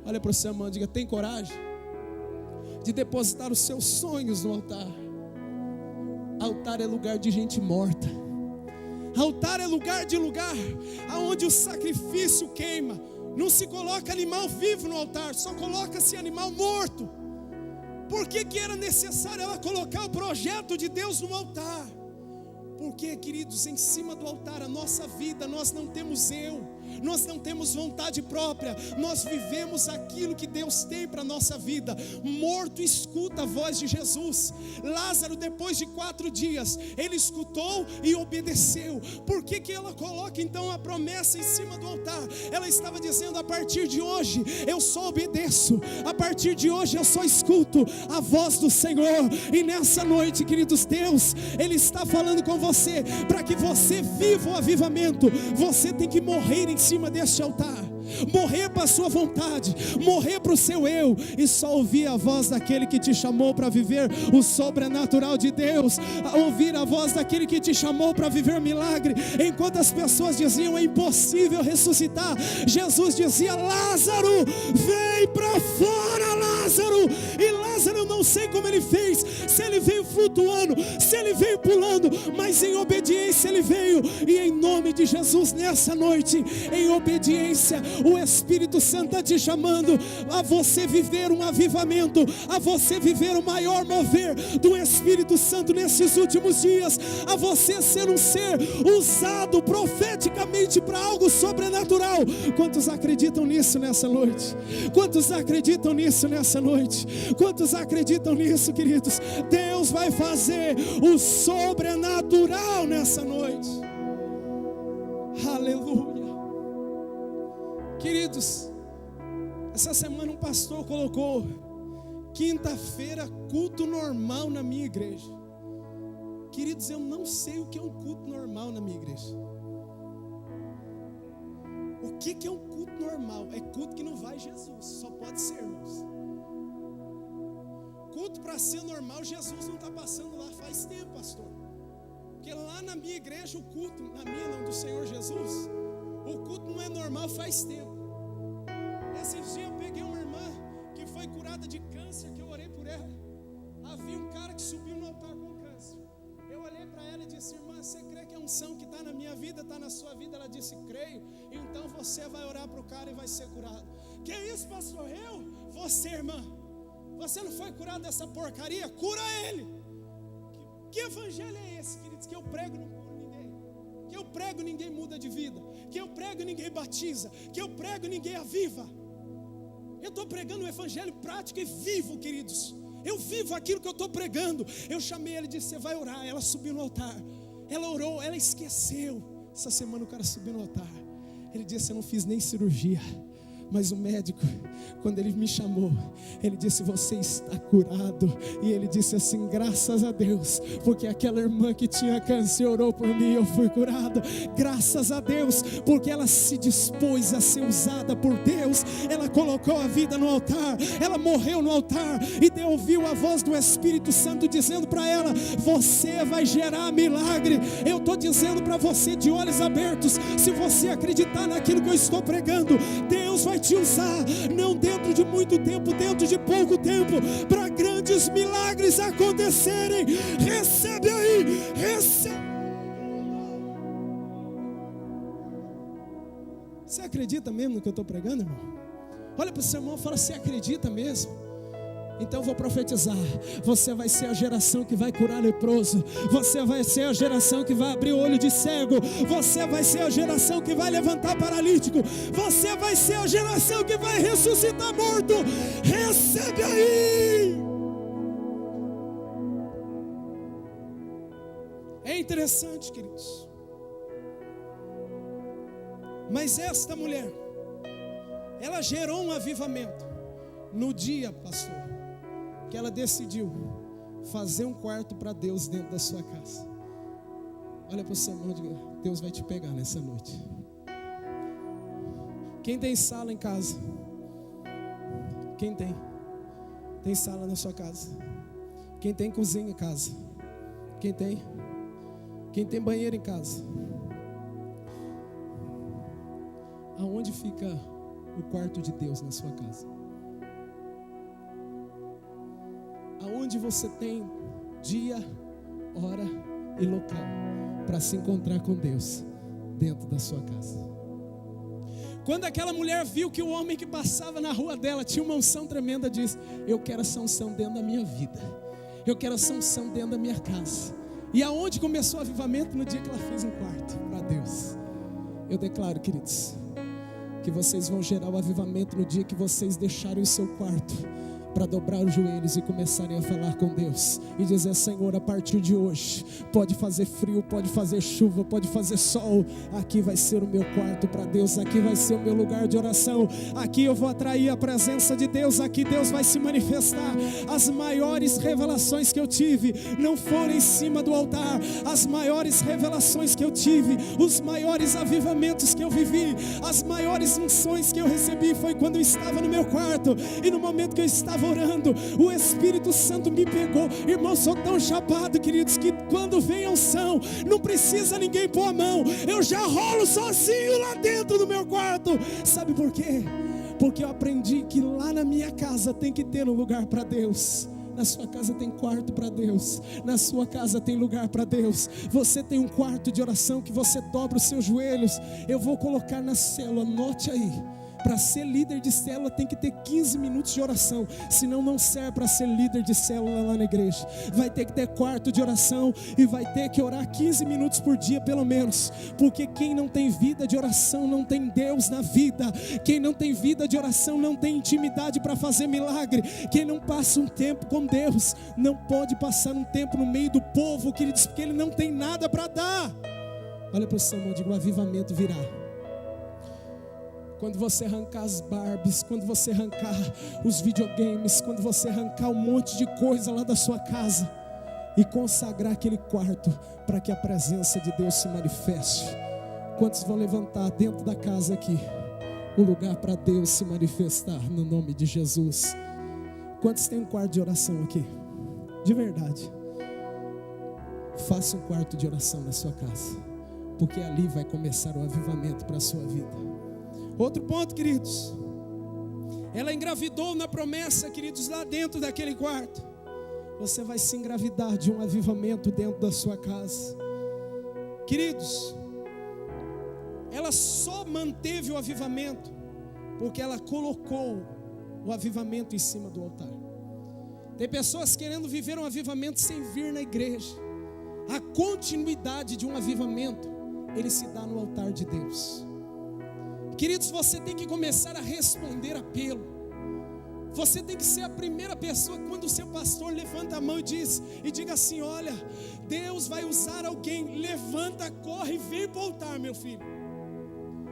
Olha para o seu irmão, diga: tem coragem de depositar os seus sonhos no altar? Altar é lugar de gente morta. Altar é lugar aonde o sacrifício queima. Não se coloca animal vivo no altar, só coloca-se animal morto. Por que era necessário ela colocar o projeto de Deus no altar? Porque, queridos, em cima do altar, a nossa vida, nós não temos nós não temos vontade própria, nós vivemos aquilo que Deus tem para a nossa vida. Morto escuta a voz de Jesus. Lázaro, depois de 4 dias, ele escutou e obedeceu. Por que ela coloca então a promessa em cima do altar? Ela estava dizendo: a partir de hoje eu só obedeço, a partir de hoje eu só escuto a voz do Senhor. E nessa noite, queridos, Deus, Ele está falando com você, para que você viva o avivamento, você tem que morrer em cima deste altar, morrer para a sua vontade, morrer para o seu eu, e só ouvir a voz daquele que te chamou para viver o sobrenatural de Deus, ouvir a voz daquele que te chamou para viver milagre. Enquanto as pessoas diziam: é impossível ressuscitar, Jesus dizia: Lázaro, vem para fora, Lázaro. E Lázaro, eu não sei como ele fez, se ele veio flutuando, se ele veio pulando, mas em obediência ele veio. E em nome de Jesus, nessa noite, em obediência, o Espírito Santo está te chamando a você viver um avivamento, a você viver o maior mover do Espírito Santo nesses últimos dias, a você ser um ser usado profeticamente para algo sobrenatural. Quantos acreditam nisso nessa noite? Quantos acreditam nisso nessa noite? Quantos acreditam nisso, queridos? Deus vai fazer o sobrenatural nessa noite. Aleluia. Queridos, essa semana um pastor colocou: quinta-feira, culto normal na minha igreja. Queridos, eu não sei o que é um culto normal na minha igreja. O que é um culto normal? É culto que não vai Jesus, só pode ser, irmãos. Culto para ser normal, Jesus não está passando lá faz tempo, pastor. Porque lá na minha igreja, o culto, na minha não, do Senhor Jesus, o culto não é normal faz tempo. Esses dias eu peguei uma irmã que foi curada de câncer, que eu orei por ela. Havia um cara que subiu no altar com câncer. Eu olhei para ela e disse: irmã, você crê que a unção que está na minha vida está na sua vida? Ela disse: creio. Então você vai orar para o cara e vai ser curado. Que isso, pastor? Você, irmã, você não foi curado dessa porcaria? Cura ele. Que evangelho é esse, queridos? Que eu prego e não curo ninguém. Que eu prego e ninguém muda de vida. Que eu prego e ninguém batiza. Que eu prego e ninguém aviva. Eu estou pregando um evangelho prático e vivo, queridos. Eu vivo aquilo que eu estou pregando. Eu chamei ela e disse: você vai orar. Ela subiu no altar. Ela orou, ela esqueceu. Essa semana o cara subiu no altar. Ele disse: eu não fiz nem cirurgia. Mas o médico, quando ele me chamou, ele disse: você está curado. E ele disse assim: graças a Deus, porque aquela irmã que tinha câncer orou por mim e eu fui curado. Graças a Deus, porque ela se dispôs a ser usada por Deus. Ela colocou a vida no altar, ela morreu no altar, e ouviu a voz do Espírito Santo dizendo para ela: você vai gerar milagre. Eu estou dizendo para você de olhos abertos, se você acreditar naquilo que eu estou pregando, Deus vai te usar, não dentro de muito tempo, dentro de pouco tempo, para grandes milagres acontecerem. Recebe aí, recebe. Você acredita mesmo no que eu estou pregando, irmão? Olha para o seu irmão e fala: você acredita mesmo? Então eu vou profetizar: você vai ser a geração que vai curar leproso. Você vai ser a geração que vai abrir o olho de cego. Você vai ser a geração que vai levantar paralítico. Você vai ser a geração que vai ressuscitar morto. Recebe aí. É interessante, queridos. Mas esta mulher, ela gerou um avivamento no dia, pastor, que ela decidiu fazer um quarto para Deus dentro da sua casa. Olha para o seu irmão e diga: Deus vai te pegar nessa noite. Quem tem sala em casa? Quem tem? Tem sala na sua casa? Quem tem cozinha em casa? Quem tem? Quem tem banheiro em casa? Aonde fica o quarto de Deus na sua casa? Aonde você tem dia, hora e local para se encontrar com Deus? Dentro da sua casa. Quando aquela mulher viu que o homem que passava na rua dela tinha uma unção tremenda, disse: eu quero essa unção dentro da minha vida. Eu quero essa unção dentro da minha casa. E aonde começou o avivamento? No dia que ela fez um quarto para Deus. Eu declaro, queridos, que vocês vão gerar o avivamento no dia que vocês deixarem o seu quarto para dobrar os joelhos e começarem a falar com Deus e dizer: Senhor, a partir de hoje, pode fazer frio, pode fazer chuva, pode fazer sol, aqui vai ser o meu quarto para Deus, aqui vai ser o meu lugar de oração, aqui eu vou atrair a presença de Deus, aqui Deus vai se manifestar. As maiores revelações que eu tive não foram em cima do altar. As maiores revelações que eu tive, os maiores avivamentos que eu vivi, as maiores unções que eu recebi foi quando eu estava no meu quarto. E no momento que eu estava orando, o Espírito Santo me pegou. Irmão, sou tão chapado, queridos, que quando vem a unção, não precisa ninguém pôr a mão, eu já rolo sozinho lá dentro do meu quarto. Sabe por quê? Porque eu aprendi que lá na minha casa tem que ter um lugar para Deus. Na sua casa tem quarto para Deus. Na sua casa tem lugar para Deus. Você tem um quarto de oração que você dobra os seus joelhos. Eu vou colocar na célula, anote aí. Para ser líder de célula tem que ter 15 minutos de oração, senão não serve para ser líder de célula lá na igreja. Vai ter que ter quarto de oração e vai ter que orar 15 minutos por dia pelo menos, porque quem não tem vida de oração não tem Deus na vida. Quem não tem vida de oração não tem intimidade para fazer milagre. Quem não passa um tempo com Deus não pode passar um tempo no meio do povo, queridos, porque ele não tem nada para dar. Olha para o seu irmão, diga: o avivamento virá. Quando você arrancar as Barbies, quando você arrancar os videogames, quando você arrancar um monte de coisa lá da sua casa, e consagrar aquele quarto para que a presença de Deus se manifeste. Quantos vão levantar dentro da casa aqui um lugar para Deus se manifestar no nome de Jesus? Quantos têm um quarto de oração aqui? De verdade. Faça um quarto de oração na sua casa, porque ali vai começar o avivamento para a sua vida. Outro ponto, queridos, ela engravidou na promessa, queridos, lá dentro daquele quarto. Você vai se engravidar de um avivamento dentro da sua casa. Queridos, ela só manteve o avivamento porque ela colocou o avivamento em cima do altar. Tem pessoas querendo viver um avivamento sem vir na igreja. A continuidade de um avivamento, ele se dá no altar de Deus. Queridos, você tem que começar a responder apelo. Você tem que ser a primeira pessoa quando o seu pastor levanta a mão e diga assim: olha, Deus vai usar alguém. Levanta, corre e vem para o altar, meu filho.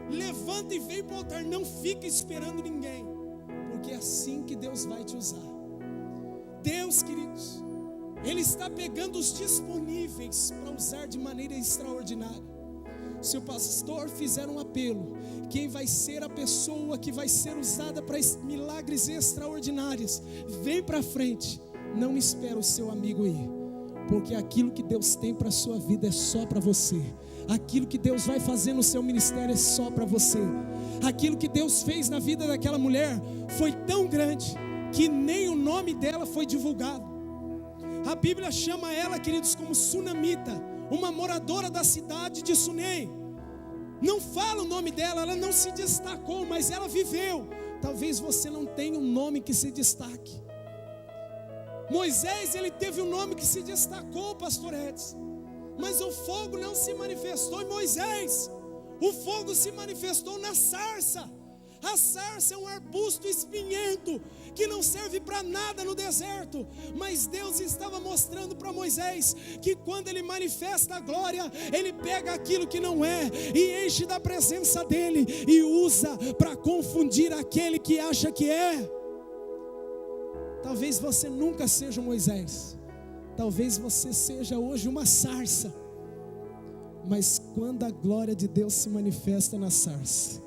Levanta e vem para o altar. Não fica esperando ninguém, porque é assim que Deus vai te usar. Deus, queridos, Ele está pegando os disponíveis para usar de maneira extraordinária. Se o pastor fizer um apelo, quem vai ser a pessoa que vai ser usada para milagres extraordinários, vem para frente. Não espera o seu amigo ir, porque aquilo que Deus tem para a sua vida é só para você. Aquilo que Deus vai fazer no seu ministério é só para você. Aquilo que Deus fez na vida daquela mulher foi tão grande que nem o nome dela foi divulgado. A Bíblia chama ela, queridos, como sunamita, uma moradora da cidade de Sunem. Não fala o nome dela, ela não se destacou, mas ela viveu. Talvez você não tenha um nome que se destaque. Moisés, ele teve um nome que se destacou, pastor Edson, mas o fogo não se manifestou em Moisés. O fogo se manifestou na sarça. A sarça é um arbusto espinhento que não serve para nada no deserto, mas Deus estava mostrando para Moisés que quando Ele manifesta a glória, Ele pega aquilo que não é e enche da presença dEle e usa para confundir aquele que acha que é. Talvez você nunca seja um Moisés, talvez você seja hoje uma sarça, mas quando a glória de Deus se manifesta na sarça,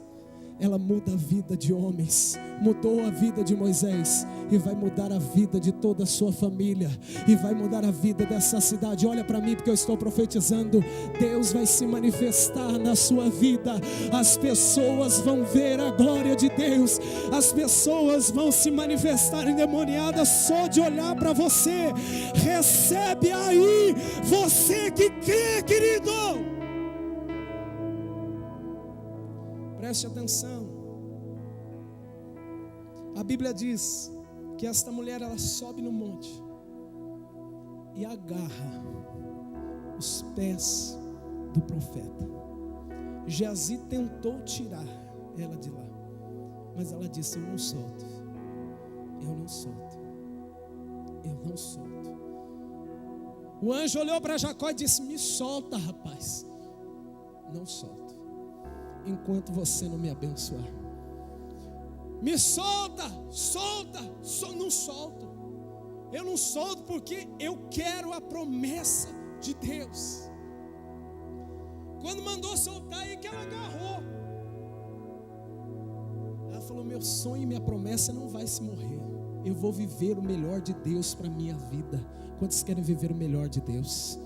ela muda a vida de homens. Mudou a vida de Moisés e vai mudar a vida de toda a sua família, e vai mudar a vida dessa cidade. Olha para mim, porque eu estou profetizando. Deus vai se manifestar na sua vida. As pessoas vão ver a glória de Deus. As pessoas vão se manifestar endemoniadas só de olhar para você. Recebe aí, você que crê, querido. Preste atenção. A Bíblia diz que esta mulher, ela sobe no monte e agarra os pés do profeta. Geazi tentou tirar ela de lá, mas ela disse: eu não solto, eu não solto, eu não solto. O anjo olhou para Jacó e disse: me solta, rapaz. Não solto enquanto você não me abençoar. Me solta, solta, não solto. Eu não solto porque eu quero a promessa de Deus. Quando mandou soltar, aí que ela agarrou. Ela falou: meu sonho e minha promessa não vai se morrer. Eu vou viver o melhor de Deus para a minha vida. Quantos querem viver o melhor de Deus?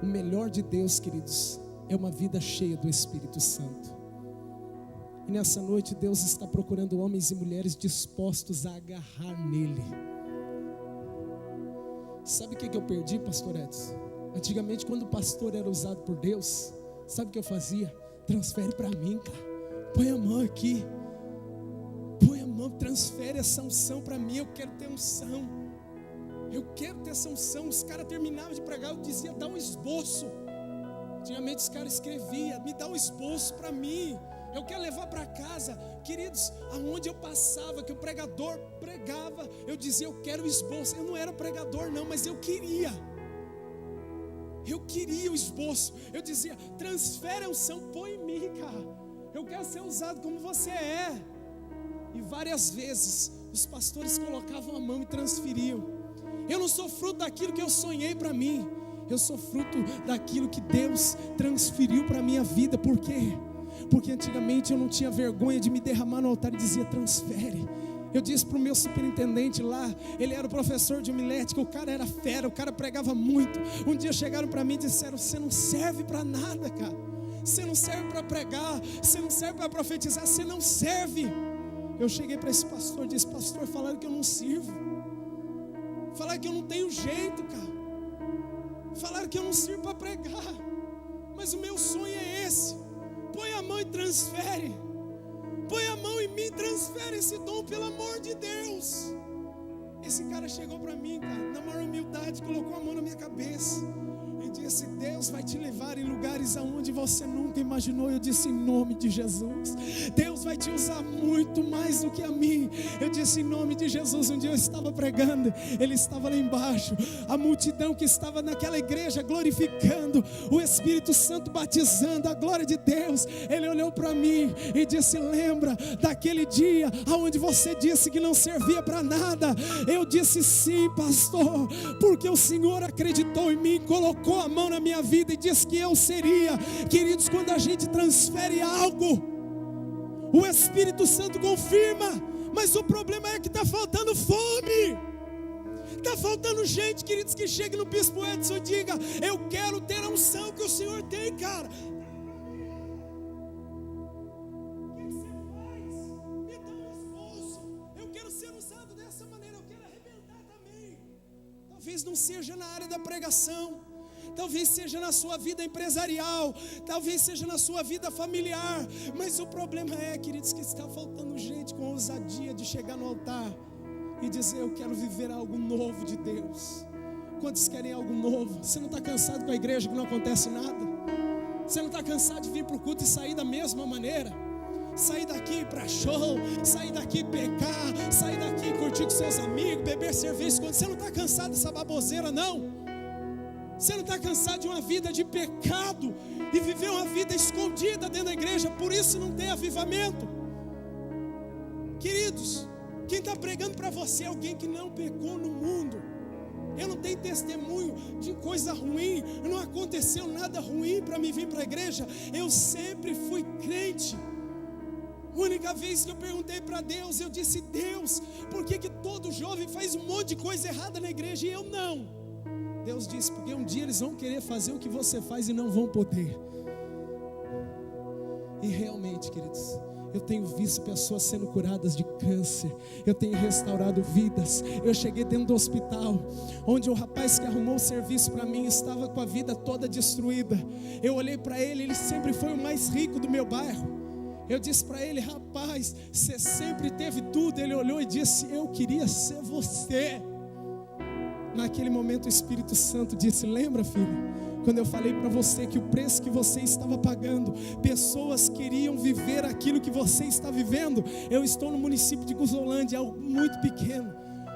O melhor de Deus, queridos, é uma vida cheia do Espírito Santo. E nessa noite Deus está procurando homens e mulheres dispostos a agarrar nele. Sabe o que eu perdi, pastor Edson? Antigamente, quando o pastor era usado por Deus, sabe o que eu fazia? Transfere para mim, cara. Põe a mão aqui. Põe a mão, transfere essa unção para mim. Eu quero ter unção. Eu quero ter essa unção. Os caras terminavam de pregar, eu dizia: dá um esboço. Antigamente os caras escreviam: me dá um esboço para mim. Eu quero levar para casa. Queridos, aonde eu passava, que o pregador pregava, eu dizia: eu quero o esboço. Eu não era pregador não, mas eu queria o esboço. Eu dizia: transfere a unção, põe em mim, cara. Eu quero ser usado como você é. E várias vezes os pastores colocavam a mão e transferiam. Eu não sou fruto daquilo que eu sonhei para mim. Eu sou fruto daquilo que Deus transferiu para a minha vida. Por quê? Porque antigamente eu não tinha vergonha de me derramar no altar e dizia: transfere. Eu disse para o meu superintendente lá, ele era o professor de homilética, o cara era fera, o cara pregava muito. Um dia chegaram para mim e disseram: você não serve para nada, cara. Você não serve para pregar, você não serve para profetizar, você não serve. Eu cheguei para esse pastor e disse: pastor, falaram que eu não sirvo, falaram que eu não tenho jeito, cara, falaram que eu não sirvo para pregar, mas o meu sonho é esse. Põe a mão e transfere. Põe a mão em mim e transfere esse dom, pelo amor de Deus. Esse cara chegou para mim, cara, na maior humildade, colocou a mão na minha cabeça e disse: Deus vai te levar em lugares aonde você nunca imaginou. Eu disse: em nome de Jesus. Deus vai te usar muito mais do que a mim. Eu disse: em nome de Jesus. Um dia eu estava pregando, ele estava lá embaixo, a multidão que estava naquela igreja glorificando, o Espírito Santo batizando, a glória de Deus. Ele olhou para mim e disse: lembra daquele dia aonde você disse que não servia para nada? Eu disse: sim, pastor, porque o Senhor acreditou em mim, colocou a mão na minha vida e disse que eu seria. Queridos, quando a gente transfere algo, o Espírito Santo confirma, mas o problema é que está faltando fome. Está faltando gente, queridos, que chegue no Bispo Edson e diga: eu quero ter a unção que o Senhor tem, cara. O que você faz? Me dá um esforço. Eu quero ser usado dessa maneira, eu quero arrebentar também. Talvez não seja na área da pregação, talvez seja na sua vida empresarial, talvez seja na sua vida familiar, mas o problema é, queridos, que está faltando gente com ousadia de chegar no altar e dizer: eu quero viver algo novo de Deus. Quantos querem algo novo? Você não está cansado com a igreja que não acontece nada? Você não está cansado de vir para o culto e sair da mesma maneira? Sair daqui para show, sair daqui pecar, sair daqui curtir com seus amigos, beber cerveja. Você não está cansado dessa baboseira, não? Você não está cansado de uma vida de pecado e viver uma vida escondida dentro da igreja, por isso não tem avivamento? Queridos, quem está pregando para você é alguém que não pecou no mundo. Eu não tenho testemunho de coisa ruim, não aconteceu nada ruim para me vir para a igreja. Eu sempre fui crente. A única vez que eu perguntei para Deus, eu disse: Deus, por que todo jovem faz um monte de coisa errada na igreja e eu não? Deus disse: porque um dia eles vão querer fazer o que você faz e não vão poder. E realmente, queridos, eu tenho visto pessoas sendo curadas de câncer, eu tenho restaurado vidas. Eu cheguei dentro do hospital, onde o rapaz que arrumou o serviço para mim estava com a vida toda destruída. Eu olhei para ele, ele sempre foi o mais rico do meu bairro. Eu disse para ele: rapaz, você sempre teve tudo. Ele olhou e disse: eu queria ser você. Naquele momento o Espírito Santo disse: lembra, filho, quando eu falei para você que o preço que você estava pagando, pessoas queriam viver aquilo que você está vivendo? Eu estou no município de Guzolândia, é algo muito pequeno,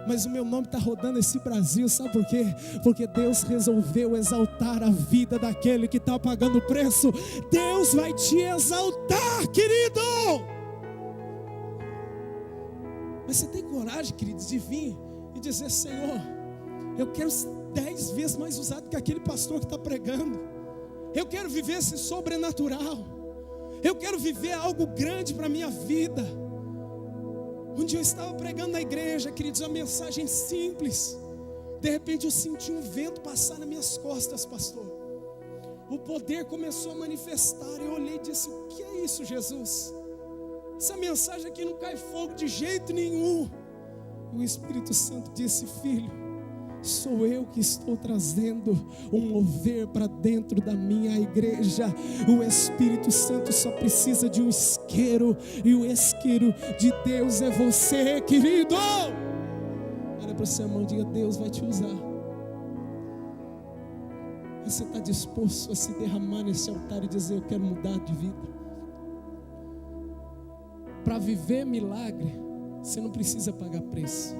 mas o meu nome está rodando esse Brasil. Sabe por quê? Porque Deus resolveu exaltar a vida daquele que está pagando o preço. Deus vai te exaltar, querido. Mas você tem coragem, queridos, de vir e dizer: Senhor, eu quero 10 vezes mais usado que aquele pastor que está pregando. Eu quero viver esse sobrenatural. Eu quero viver algo grande para a minha vida. Um dia eu estava pregando na igreja, queridos, uma mensagem simples. De repente eu senti um vento passar nas minhas costas, pastor. O poder começou a manifestar. Eu olhei e disse: o que é isso, Jesus? Essa mensagem aqui não cai fogo de jeito nenhum. E o Espírito Santo disse: filho, sou eu que estou trazendo um mover para dentro da minha igreja. O Espírito Santo só precisa de um isqueiro, e o isqueiro de Deus é você, querido. Olha para o seu irmão e diga: Deus vai te usar. Você está disposto a se derramar nesse altar e dizer: eu quero mudar de vida? Para viver milagre, você não precisa pagar preço.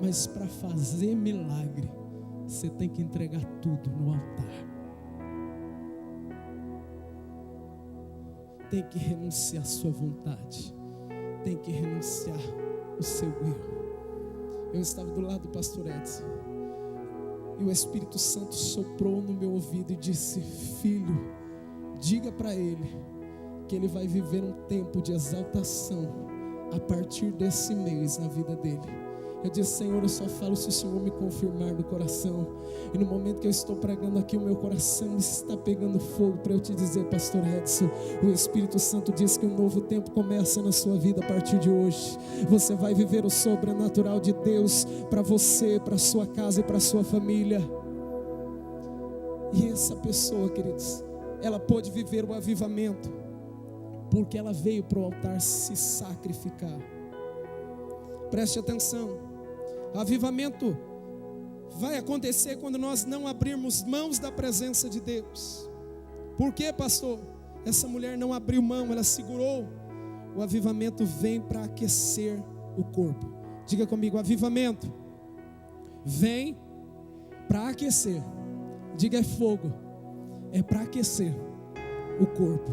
Mas para fazer milagre, você tem que entregar tudo no altar. Tem que renunciar a sua vontade. Tem que renunciar o seu eu. Eu estava do lado do pastor Edson. E o Espírito Santo soprou no meu ouvido e disse: filho, diga para ele que ele vai viver um tempo de exaltação a partir desse mês na vida dele. Eu disse: Senhor, eu só falo se o Senhor me confirmar no coração. E no momento que eu estou pregando aqui, o meu coração está pegando fogo para eu te dizer, pastor Edson, o Espírito Santo diz que um novo tempo começa na sua vida a partir de hoje. Você vai viver o sobrenatural de Deus para você, para sua casa e para sua família. E essa pessoa, queridos, ela pôde viver o avivamento porque ela veio para o altar se sacrificar. Preste atenção. Avivamento vai acontecer quando nós não abrirmos mãos da presença de Deus. Por quê, pastor? Essa mulher não abriu mão, ela segurou. O avivamento vem para aquecer o corpo. Diga comigo: avivamento vem para aquecer. Diga: é fogo, é para aquecer o corpo.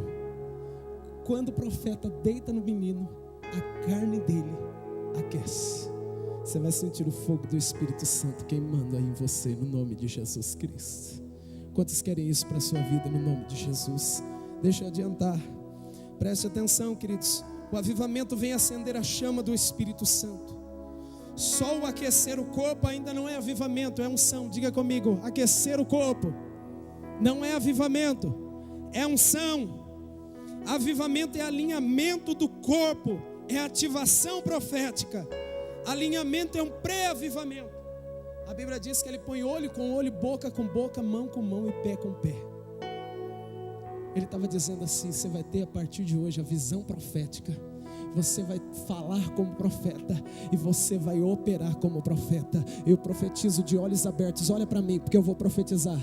Quando o profeta deita no menino, a carne dele aquece. Você vai sentir o fogo do Espírito Santo queimando aí em você, no nome de Jesus Cristo. Quantos querem isso para a sua vida, no nome de Jesus? Deixa eu adiantar. Preste atenção, queridos. O avivamento vem acender a chama do Espírito Santo. Só o aquecer o corpo ainda não é avivamento, é unção. Diga comigo: aquecer o corpo não é avivamento, é unção. Avivamento é alinhamento do corpo, é ativação profética. Alinhamento é um pré-avivamento. A Bíblia diz que ele põe olho com olho, boca com boca, mão com mão e pé com pé. Ele estava dizendo assim: você vai ter a partir de hoje a visão profética. Você vai falar como profeta e você vai operar como profeta. Eu profetizo de olhos abertos. Olha para mim, porque eu vou profetizar.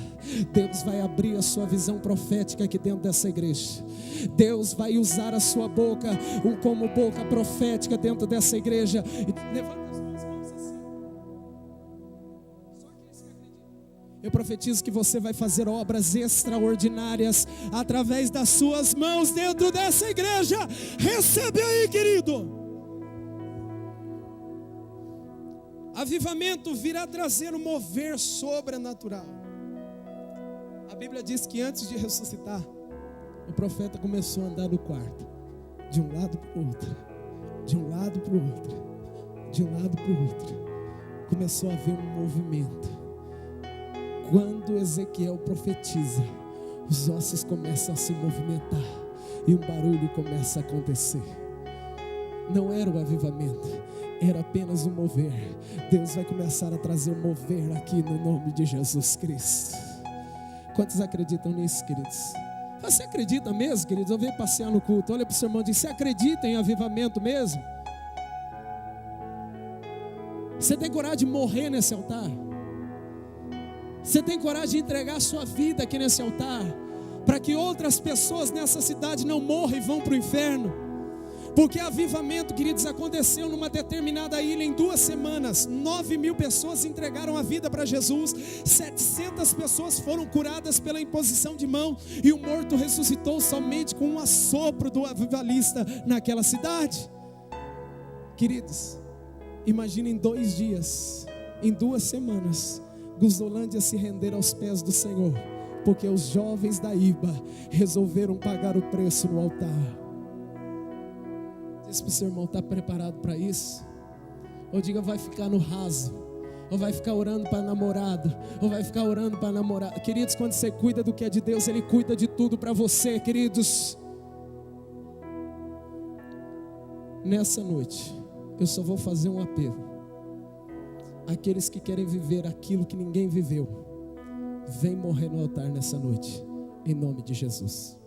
Deus vai abrir a sua visão profética aqui dentro dessa igreja. Deus vai usar a sua boca como boca profética dentro dessa igreja. Levanta as duas mãos assim. Só aqueles que acreditam. Eu profetizo que você vai fazer obras extraordinárias através das suas mãos dentro dessa igreja. Recebe aí, querido. Avivamento virá trazer um mover sobrenatural. A Bíblia diz que antes de ressuscitar, o profeta começou a andar no quarto, de um lado para o outro, de um lado para o outro, de um lado para o outro. Começou a haver um movimento. Quando Ezequiel profetiza, os ossos começam a se movimentar e um barulho começa a acontecer. Não era o avivamento, era apenas um mover. Deus vai começar a trazer um mover aqui no nome de Jesus Cristo. Quantos acreditam nisso, queridos? Você acredita mesmo, queridos? Eu venho passear no culto, olha para o seu irmão e diz: você acredita em avivamento mesmo? Você tem coragem de morrer nesse altar? Você tem coragem de entregar a sua vida aqui nesse altar, para que outras pessoas nessa cidade não morram e vão para o inferno? Porque avivamento, queridos, aconteceu numa determinada ilha em 2 semanas. 9.000 pessoas entregaram a vida para Jesus. 700 pessoas foram curadas pela imposição de mão. E o morto ressuscitou somente com um assopro do avivalista naquela cidade. Queridos, imaginem 2 dias, em 2 semanas, Guzolândia se render aos pés do Senhor, porque os jovens da IBA resolveram pagar o preço no altar. Diz para o seu irmão: está preparado para isso? Ou diga: vai ficar no raso, ou vai ficar orando para namorado, ou vai ficar orando para namorada. Queridos, quando você cuida do que é de Deus, Ele cuida de tudo para você, queridos. Nessa noite, eu só vou fazer um apelo. Aqueles que querem viver aquilo que ninguém viveu, vem morrer no altar nessa noite, em nome de Jesus.